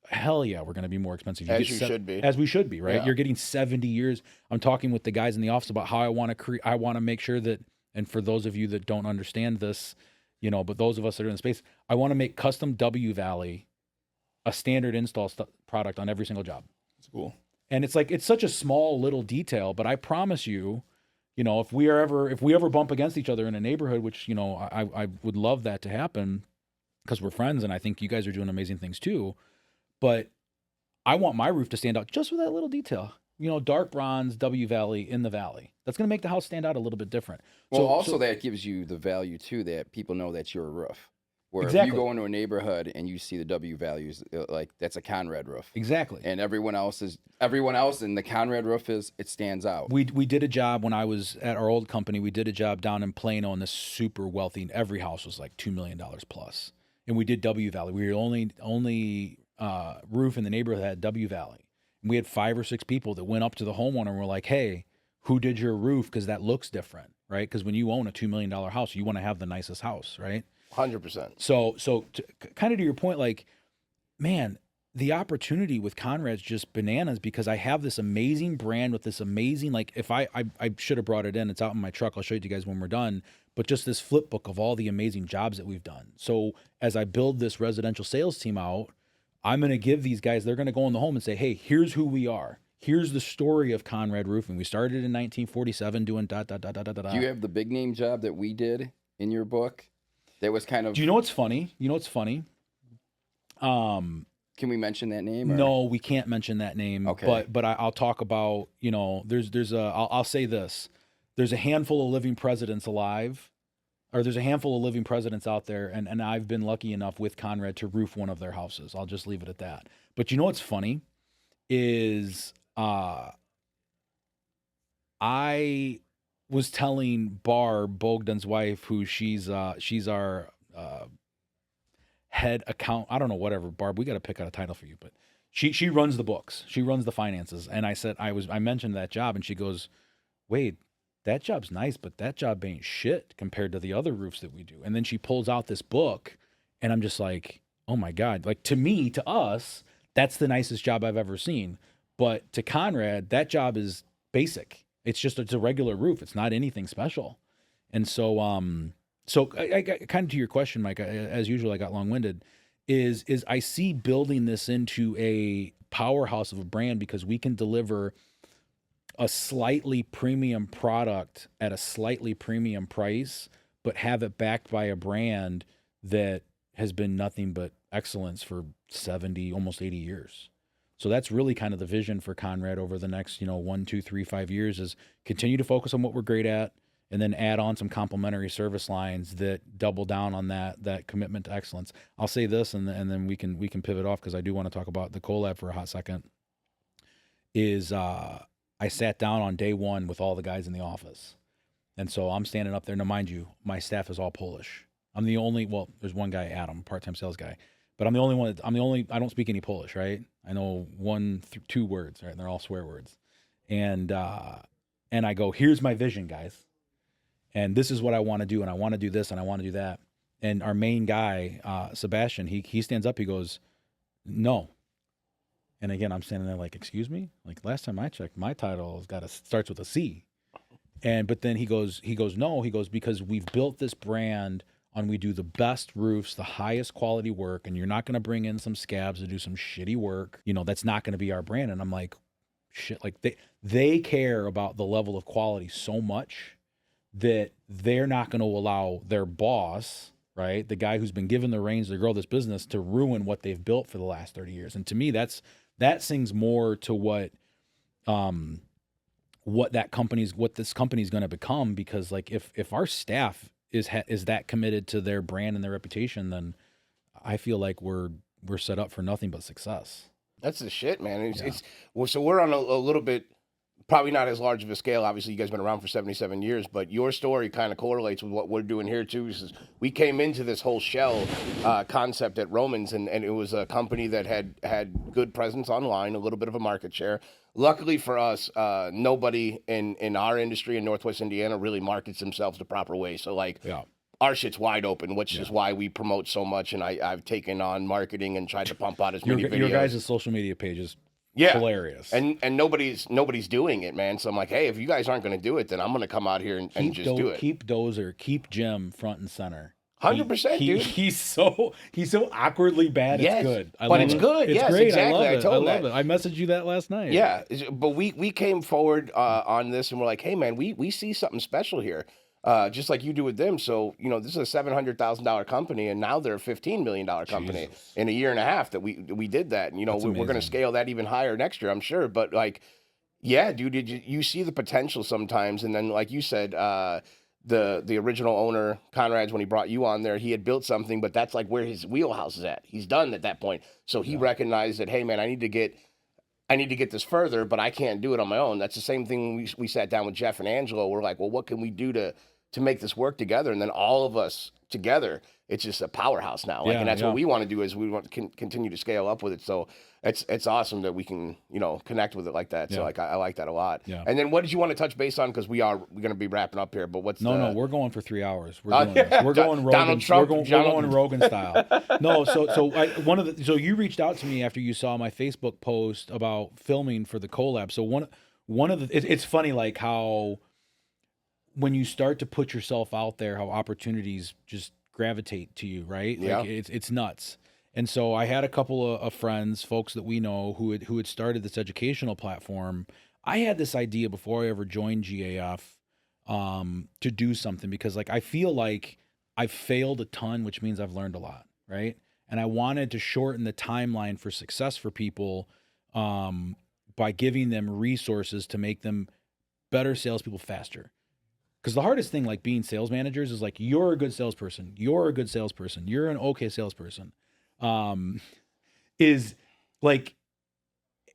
hell yeah, we're going to be more expensive. As you should be. As we should be, right? Yeah. You're getting 70 years. I'm talking with the guys in the office about how I want to make sure that, and for those of you that don't understand this, but those of us that are in the space, I want to make custom W Valley a standard install product on every single job. That's cool. And it's like, it's such a small little detail, but I promise you, if we ever bump against each other in a neighborhood, which, I would love that to happen because we're friends and I think you guys are doing amazing things too. But I want my roof to stand out just with that little detail. Dark bronze W Valley in the valley. That's going to make the house stand out a little bit different. Well, that gives you the value too, that people know that's your roof. Where Exactly. if you go into a neighborhood and you see the W values, like that's a Conrad roof. Exactly. And everyone else in the Conrad roof it stands out. We did a job when I was at our old company. We did a job down in Plano, and this super wealthy, and every house was like $2 million plus. And we did W Valley. We were the only roof in the neighborhood that had W Valley. And we had 5 or 6 people that went up to the homeowner and were like, "Hey, who did your roof? Because that looks different, right? Because when you own a $2 million house, you want to have the nicest house, right?" 100%. So kind of to your point, like, man, the opportunity with Conrad's just bananas because I have this amazing brand with this amazing, like, if I should have brought it in. It's out in my truck. I'll show it to you guys when we're done. But just this flip book of all the amazing jobs that we've done. So as I build this residential sales team out, I'm going to give these guys, they're going to go in the home and say, "Hey, here's who we are. Here's the story of Conrad Roofing. We started in 1947 doing da da da da da da." Do you have the big name job that we did in your book? That was kind of. Do you know what's funny? Can we mention that name? Or? No, we can't mention that name. Okay. But I'll talk about, I'll say this. There's a handful of living presidents alive, or there's a handful of living presidents out there, and I've been lucky enough with Conrad to roof one of their houses. I'll just leave it at that. But you know what's funny is I was telling Barb, Bogdan's wife, who she's our head account. I don't know, whatever. Barb, we got to pick out a title for you, but she runs the books. She runs the finances. And I said, I mentioned that job, and she goes, "Wade, that job's nice, but that job ain't shit compared to the other roofs that we do." And then she pulls out this book, and I'm just like, oh my God. Like, to us, that's the nicest job I've ever seen. But to Conrad, that job is basic. It's a regular roof. It's not anything special. And so, I got kind of to your question, Mike, as usual, I got long-winded, is I see building this into a powerhouse of a brand because we can deliver a slightly premium product at a slightly premium price, but have it backed by a brand that has been nothing but excellence for 70, almost 80 years. So that's really kind of the vision for Conrad over the next, 1, 2, 3, 5 years is continue to focus on what we're great at and then add on some complementary service lines that double down on that commitment to excellence. I'll say this and then we can pivot off because I do want to talk about the collab for a hot second. I sat down on day one with all the guys in the office. And so I'm standing up there. Now, mind you, my staff is all Polish. I'm the only, there's one guy, Adam, part-time sales guy, but I'm the only one, I don't speak any Polish, right? I know 2 words, right? And they're all swear words. And I go, "Here's my vision, guys. And this is what I want to do. And I want to do this and I want to do that." And our main guy, Sebastian, he stands up, he goes, "No." And again, I'm standing there like, "Excuse me? Like last time I checked, my title starts with a C." But then he goes, "No." He goes, "Because we've built this brand and we do the best roofs, the highest quality work, and you're not going to bring in some scabs to do some shitty work. That's not going to be our brand." And I'm like, shit, like they care about the level of quality so much that they're not going to allow their boss, right, the guy who's been given the reins to grow this business, to ruin what they've built for the last 30 years. And to me, that sings more to what this company's going to become, because like if our staff is that committed to their brand and their reputation, then I feel like we're set up for nothing but success. That's the shit, man. So we're on a little bit, probably not as large of a scale. Obviously, you guys have been around for 77 years, but your story kind of correlates with what we're doing here too. We came into this whole shell concept at Romans, and it was a company that had good presence online, a little bit of a market share. Luckily for us, nobody in our industry in Northwest Indiana really markets themselves the proper way. So our shit's wide open, which is why we promote so much. And I've taken on marketing and tried to pump out as many videos. Your guys' social media page is Yeah. hilarious. And nobody's doing it, man. So I'm like, hey, if you guys aren't going to do it, then I'm going to come out here and just do it. Keep Dozer, keep Jim front and center. 100%, dude. He's so awkwardly bad. Yes, It's good. but it's good. It's Yes, great. exactly. I I told love that. it. I messaged you that last night. Yeah, but we came forward on this and we're like, hey, man, we see something special here, just like you do with them. So, you know, this is a $700,000 company, and now they're a $15 million company in a year and a half that we did that. And, you know, we're going to scale that even higher next year, I'm sure. But, like, yeah, dude, you see the potential sometimes. And then, like you said, the original owner, Conrad's, when he brought you on there, he had built something, but that's like where his wheelhouse is at. He's done at that point. So he recognized that, hey, man, I need to get this further, but I can't do it on my own. That's the same thing when we sat down with Jeff and Angelo. We're like, well, what can we do to make this work together? And then all of us together, it's just a powerhouse now. Like, and that's what we want to do, is we want to continue to scale up with it. So it's awesome that we can, you know, connect with it like that. So like, I like that a lot. Yeah. And then what did you want to touch base on? Because we're going to be wrapping up here, but what's No, we're going for 3 hours. We're doing this. We're going Rogan. Donald Trump, we're going Rogan style. No, so you reached out to me after you saw my Facebook post about filming for the collab. So one of the it's funny, like, how when you start to put yourself out there, how opportunities just gravitate to you, right? Yeah. Like, it's nuts. And so I had a couple of friends, folks that we know, who had started this educational platform. I had this idea before I ever joined GAF to do something, because, like, I feel like I've failed a ton, which means I've learned a lot, right? And I wanted to shorten the timeline for success for people by giving them resources to make them better salespeople faster. Because the hardest thing, like, being sales managers is, like, you're a good salesperson. You're a good salesperson. You're an okay salesperson. Is, like,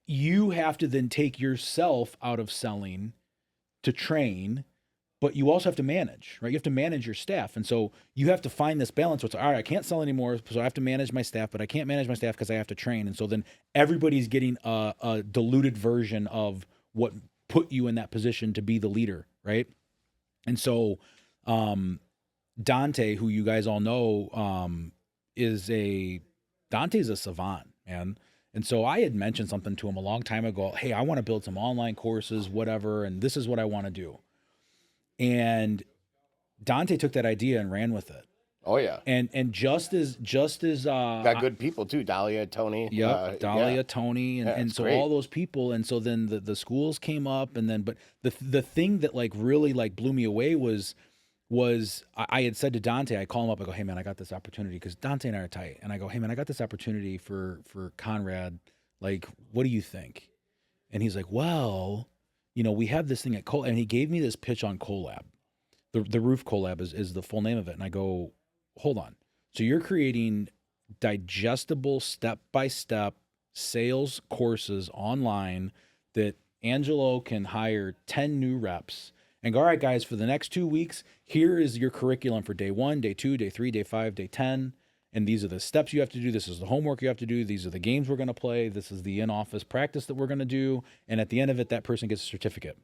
you have to then take yourself out of selling to train, but you also have to manage, right? You have to manage your staff. And so you have to find this balance. Where it's, all right, I can't sell anymore, so I have to manage my staff, but I can't manage my staff because I have to train. And so then everybody's getting a diluted version of what put you in that position to be the leader, right? And so Dante, who you guys all know, Dante's a savant, man. And so I had mentioned something to him a long time ago. Hey, I want to build some online courses, whatever, and this is what I want to do. And Dante took that idea and ran with it. Oh yeah. And just as got good people too, Dahlia, Tony. Yep, Dahlia, Tony, and so great. all those people. And so then the schools came up, and then, but the thing that, like, really, like, blew me away was I had said to Dante, I call him up, I go, hey man, I got this opportunity, because Dante and I are tight. And I go, hey man, I got this opportunity for Conrad. Like, what do you think? And he's like, well, you know, we have this thing at Collab, and he gave me this pitch on Collab. The Roof Collab is the full name of it. And I go, hold on. So you're creating digestible step-by-step sales courses online that Angelo can hire 10 new reps and go, all right, guys, for the next 2 weeks, here is your curriculum for day 1, day 2, day 3, day 5, day 10. And these are the steps you have to do. This is the homework you have to do. These are the games we're going to play. This is the in-office practice that we're going to do. And at the end of it, that person gets a certificate.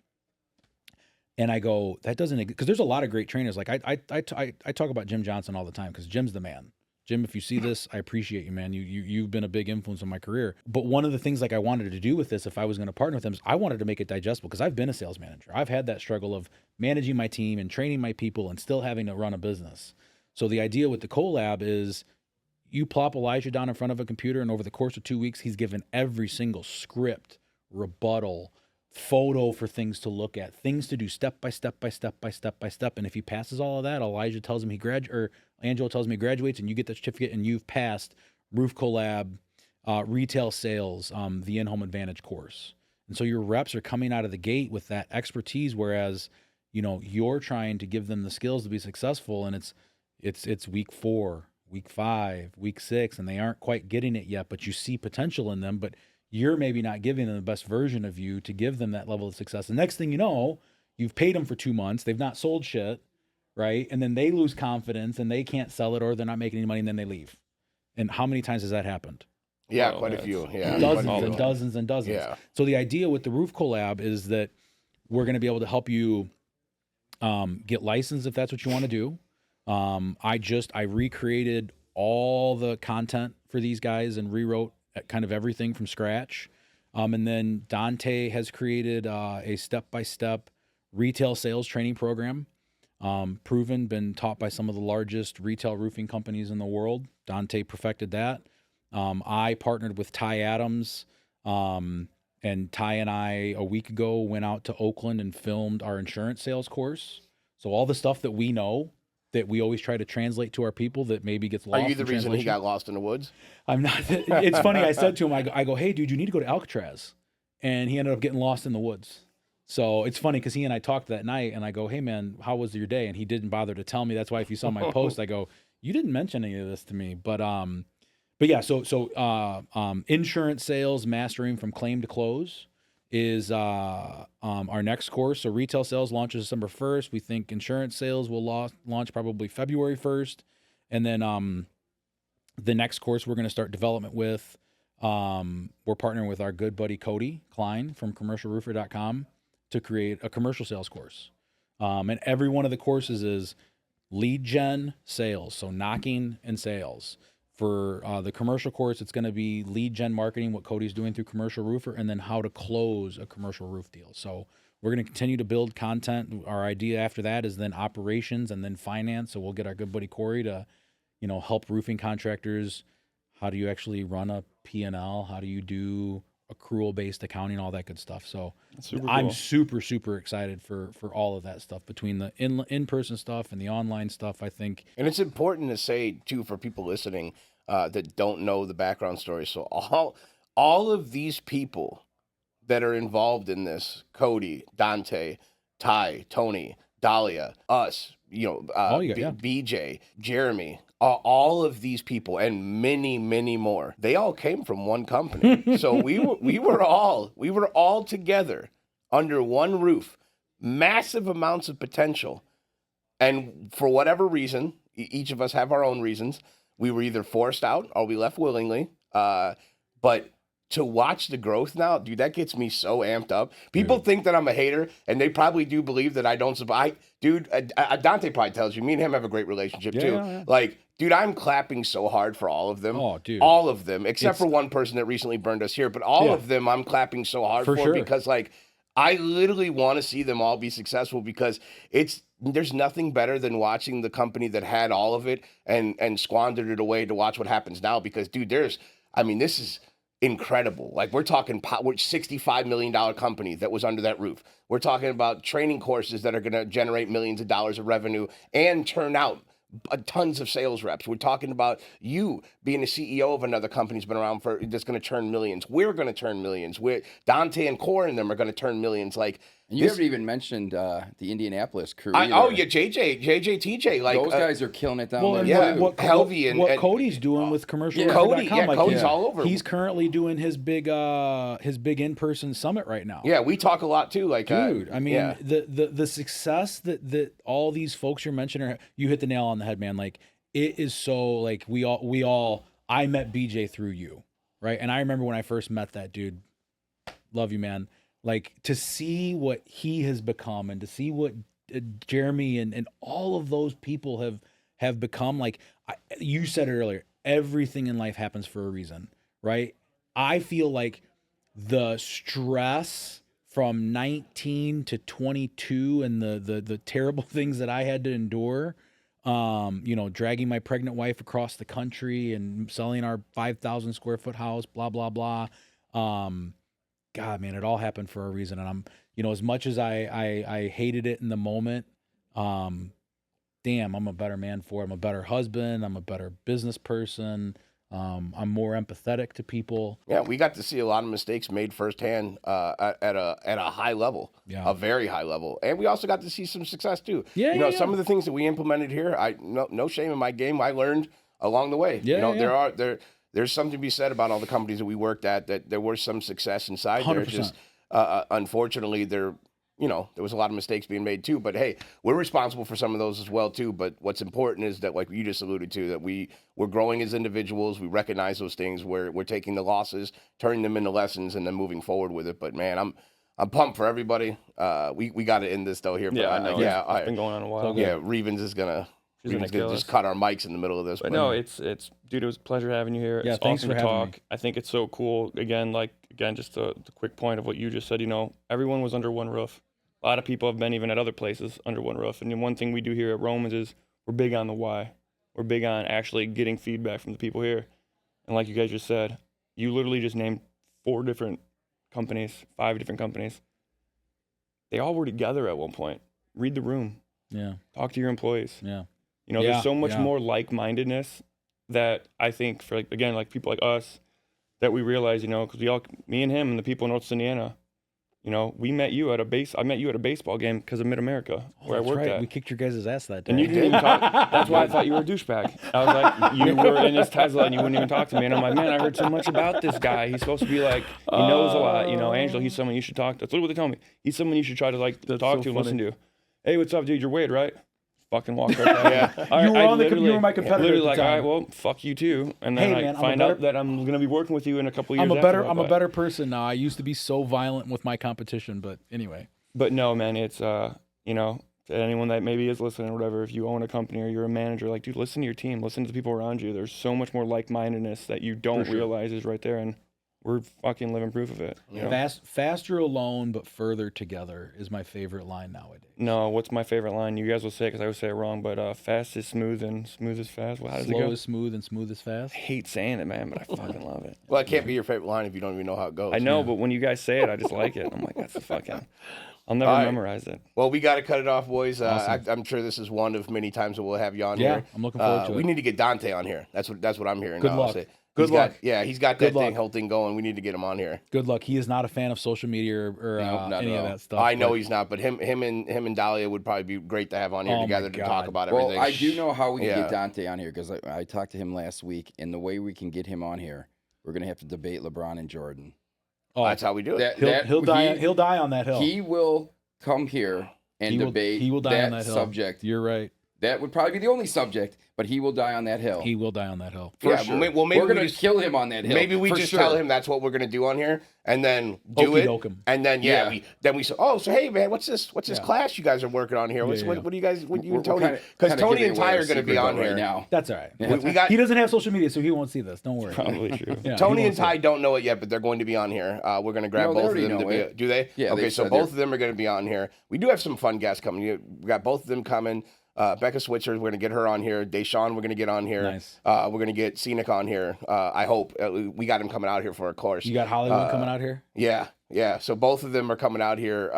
And I go, that doesn't, because there's a lot of great trainers. Like I talk about Jim Johnson all the time, because Jim's the man. Jim, if you see this, I appreciate you, man. You've been a big influence on my career. But one of the things, like, I wanted to do with this, if I was going to partner with them, is I wanted to make it digestible, because I've been a sales manager. I've had that struggle of managing my team and training my people and still having to run a business. So the idea with the collab is you plop Elijah down in front of a computer, and over the course of 2 weeks, he's given every single script, rebuttal, photo for things to look at, things to do step by step by step by step by step. And if he passes all of that, Elijah tells him Angelo tells him he graduates, and you get the certificate, and you've passed Roof Collab, retail sales, the In-Home Advantage course. And so your reps are coming out of the gate with that expertise, whereas, you know, you're trying to give them the skills to be successful, and it's week 4, week 5, week 6, and they aren't quite getting it yet, but you see potential in them, but you're maybe not giving them the best version of you to give them that level of success. The next thing you know, you've paid them for 2 months, they've not sold shit, right? And then they lose confidence and they can't sell it, or they're not making any money, and then they leave. And how many times has that happened? Yeah, quite a few. Yeah, dozens and dozens and dozens. Yeah. So the idea with the Roof Collab is that we're going to be able to help you get licensed if that's what you want to do. I recreated all the content for these guys and rewrote kind of everything from scratch. And then Dante has created a step-by-step retail sales training program. Proven, been taught by some of the largest retail roofing companies in the world. Dante perfected that. I partnered with Ty Adams, and Ty and I a week ago went out to Oakland and filmed our insurance sales course. So all the stuff that we know that we always try to translate to our people that maybe gets lost. Are you the in reason he translation. got lost in the woods? I'm not. It's funny. I said to him, I go, hey, dude, you need to go to Alcatraz. And he ended up getting lost in the woods. So it's funny because he and I talked that night, and I go, hey, man, how was your day? And he didn't bother to tell me. That's why if you saw my post, I go, you didn't mention any of this to me. But yeah, so insurance sales mastering from claim to close is our next course. So retail sales launches December 1st. We think insurance sales will launch probably February 1st. And then the next course we're going to start development with, we're partnering with our good buddy Cody Klein from commercialroofer.com to create a commercial sales course. And every one of the courses is lead gen sales, so knocking and sales. For the commercial course, it's going to be lead gen marketing, what Cody's doing through Commercial Roofer, and then how to close a commercial roof deal. So we're going to continue to build content. Our idea after that is then operations and then finance. So we'll get our good buddy Corey to, help roofing contractors. How do you actually run a P&L? How do you do accrual-based accounting, all that good stuff. So I'm super, super excited for all of that stuff between the in-person stuff and the online stuff, I think. And it's important to say, too, for people listening that don't know the background story. So all of these people that are involved in this, Cody, Dante, Ty, Tony, Dahlia, us, BJ, Jeremy, all of these people and many, many more, they all came from one company. So we were all together under one roof, massive amounts of potential. And for whatever reason, each of us have our own reasons. We were either forced out or we left willingly. But to watch the growth now, dude, that gets me so amped up. People think that I'm a hater, and they probably do believe that I don't survive. Dude, Dante probably tells you, me and him have a great relationship too. Yeah. Like, dude, I'm clapping so hard for all of them. Oh, dude. All of them, except for one person that recently burned us here. But all of them I'm clapping so hard for sure. Because, like, I literally want to see them all be successful because there's nothing better than watching the company that had all of it and squandered it away to watch what happens now. Because, dude, this is incredible. Like, we're talking $65 million company that was under that roof. We're talking about training courses that are going to generate millions of dollars of revenue and turn out tons of sales reps. We're talking about you being a CEO of another company that's been around that's going to turn millions. We're going to turn millions. Dante and Core and them are going to turn millions. Like, and you haven't even mentioned the Indianapolis crew. JJ, TJ. Like, those guys are killing it down there. Yeah, what Cody's doing with commercial. Cody's all over. He's currently doing his big in-person summit right now. Yeah, we talk a lot too. Like, dude, the success that all these folks you're mentioning, you hit the nail on the head, man. Like, it is so, like, we all. I met BJ through you, right? And I remember when I first met that dude. Love you, man. Like, to see what he has become and to see what Jeremy and all of those people have become, like, you said it earlier, everything in life happens for a reason, right? I feel like the stress from 19 to 22 and the terrible things that I had to endure, dragging my pregnant wife across the country and selling our 5,000 square foot house, blah, blah, blah. God, man, it all happened for a reason. And I'm, as much as I hated it in the moment, damn, I'm a better man for it. I'm a better husband. I'm a better business person. I'm more empathetic to people. Yeah, we got to see a lot of mistakes made firsthand at a high level, a very high level. And we also got to see some success too. Some of the things that we implemented here, no shame in my game, I learned along the way. There's something to be said about all the companies that we worked at, that there was some success inside 100%. There. Just unfortunately, there was a lot of mistakes being made too. But hey, we're responsible for some of those as well too. But what's important is that, like you just alluded to, that we're growing as individuals. We recognize those things. We're taking the losses, turning them into lessons, and then moving forward with it. But man, I'm pumped for everybody. We got to end this though here. But, I know. It's been going on a while. Yeah, Revens is gonna. She's We gonna just, kill just us. cut our mics in the middle of this. But no, it's dude, it was a pleasure having you here. Yeah, It's thanks awesome for to having talk. me. I think it's so cool. Again, just the quick point of what you just said. You know, everyone was under one roof. A lot of people have been even at other places under one roof. And the one thing we do here at Romans is we're big on the why. We're big on actually getting feedback from the people here. And like you guys just said, you literally just named 4 different companies, 5 different companies. They all were together at one point. Read the room. Yeah. Talk to your employees. Yeah. You know, Yeah, there's so much yeah. more like-mindedness that I think for, like, again, like people like us, that we realize, you know, because me and him and the people in North Indiana, you know, I met you at a baseball game because of Mid-America, where I That's worked right. at. We kicked your guys' ass that day. And you didn't even talk. That's why I thought you were a douchebag. I was like, you were in his Tesla and you wouldn't even talk to me. And I'm like, man, I heard so much about this guy. He's supposed to be like, he knows a lot. You know, Angelo, he's someone you should talk to. That's literally what they tell me. He's someone you should try to talk to and listen to. Hey, what's up, dude? You're Wade, right? Fucking walk right back. Yeah. All right, You were my competitor. Literally at the like, all time. right, well, fuck you too. And then Hey, I man, I'm a find better- out that I'm going to be working with you in a couple years. I'm a after that. better person now. I used to be so violent with my competition, but anyway. But no, man, it's, you know, to anyone that maybe is listening or whatever, if you own a company or you're a manager, like, dude, listen to your team, listen to the people around you. There's so much more like-mindedness that you don't realize is right there. And we're fucking living proof of it. You know? Faster alone, but further together is my favorite line nowadays. No, what's my favorite line? You guys will say it because I would say it wrong, but fast is smooth and smooth is fast. Well, how does it Slow go? is smooth and smooth is fast. I hate saying it, man, but I fucking love it. Well, it can't be your favorite line if you don't even know how it goes. I know, but when you guys say it, I just like it. I'm like, that's the fucking... I'll never All right. memorize it. Well, we got to cut it off, boys. Awesome. I'm sure this is one of many times that we'll have you on Yeah, here. I'm looking forward to We it. need to get Dante on here. That's what I'm hearing. Good now. luck. Say. Good He's got- luck. yeah, he's got Good that luck. whole thing going. We need to get him on here. Good luck. He is not a fan of social media or Nope, not any at of all. that stuff. I know but- he's not, but him and Dahlia would probably be great to have on here Oh my together to talk God. about Well, everything. I do know how we can Yeah. get Dante on here because I talked to him last week, and the way we can get him on here, we're gonna have to debate LeBron and Jordan. Oh, That's how we do it. he'll die on that hill. He will come here and debate He will die that on that hill. subject. You're right. That would probably be the only subject, but he will die on that hill. He will die on that hill. For Yeah, sure. well, maybe we're we gonna just- kill him on that hill. Maybe we for just sure. tell him that's what we're gonna do on here, and then do Okey it. doke him. And then Yeah. we say, oh, so hey man, what's this Yeah. class you guys are working on here? Yeah. What do you guys? What you We're and Tony? kinda- Because kinda Tony giving and away Ty our are gonna be secret on right here now. That's all right. We got He doesn't have social media, so he won't see this. Don't worry. Probably true. Yeah, Tony he and won't see Ty it. don't know it yet, but they're going to be on here. We're going to grab No, they both of already them to know be. it. Do they? Yeah, Okay, they so said both of them are going to be on here. We do have some fun guests coming. We got both of them coming. Becca Switzer, we're going to get her on here. Deshaun, we're going to get on here. Nice. We're going to get Scenic on here. I hope. We got him coming out here for a course. You got Hollywood coming out here? Yeah. So both of them are coming out here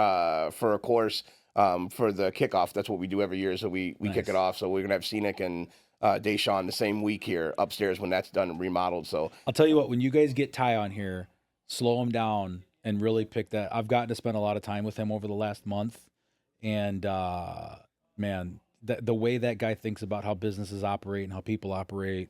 for a course for the kickoff. That's what we do every year. So we kick it off. So we're going to have Scenic and Deshaun the same week here upstairs when that's done and remodeled. So I'll tell you what, when you guys get Ty on here, slow him down and really pick that. I've gotten to spend a lot of time with him over the last month. And, man, the way that guy thinks about how businesses operate and how people operate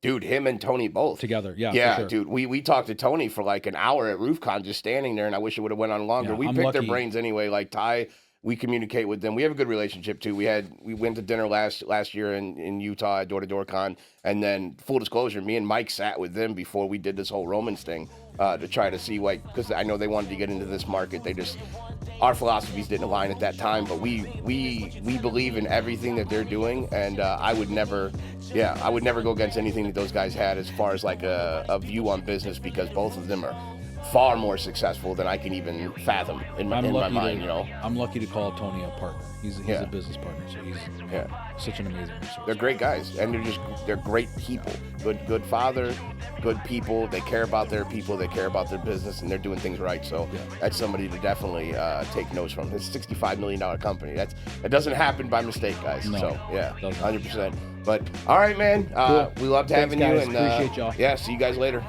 dude, him and Tony both. together. Yeah, Yeah, for sure. dude. We talked to Tony for like an hour at RoofCon just standing there, and I wish it would have went on longer. Yeah, We I'm picked their lucky. brains anyway. Like Ty, we communicate with them. We have a good relationship too. We went to dinner last year in Utah at Door to Door Con, and then full disclosure, me and Mike sat with them before we did this whole Romans thing to try to see because I know they wanted to get into this market. Our philosophies didn't align at that time, but we believe in everything that they're doing, and I would never go against anything that those guys had as far as like a view on business, because both of them are far more successful than I can even fathom in my mind. You know, I'm lucky to call Tony a partner. He's Yeah. a business partner, so he's such an amazing resource. they're great guys, and they're great people. Good father, good people. They care about their people. They care about their business, and they're doing things right. So that's somebody to definitely take notes from. It's a $65 million company. That doesn't happen by mistake, guys. No, So yeah, doesn't. 100%. But all right, man. Cool. We loved Thanks, having guys. you, and Appreciate y'all. yeah, see you guys later.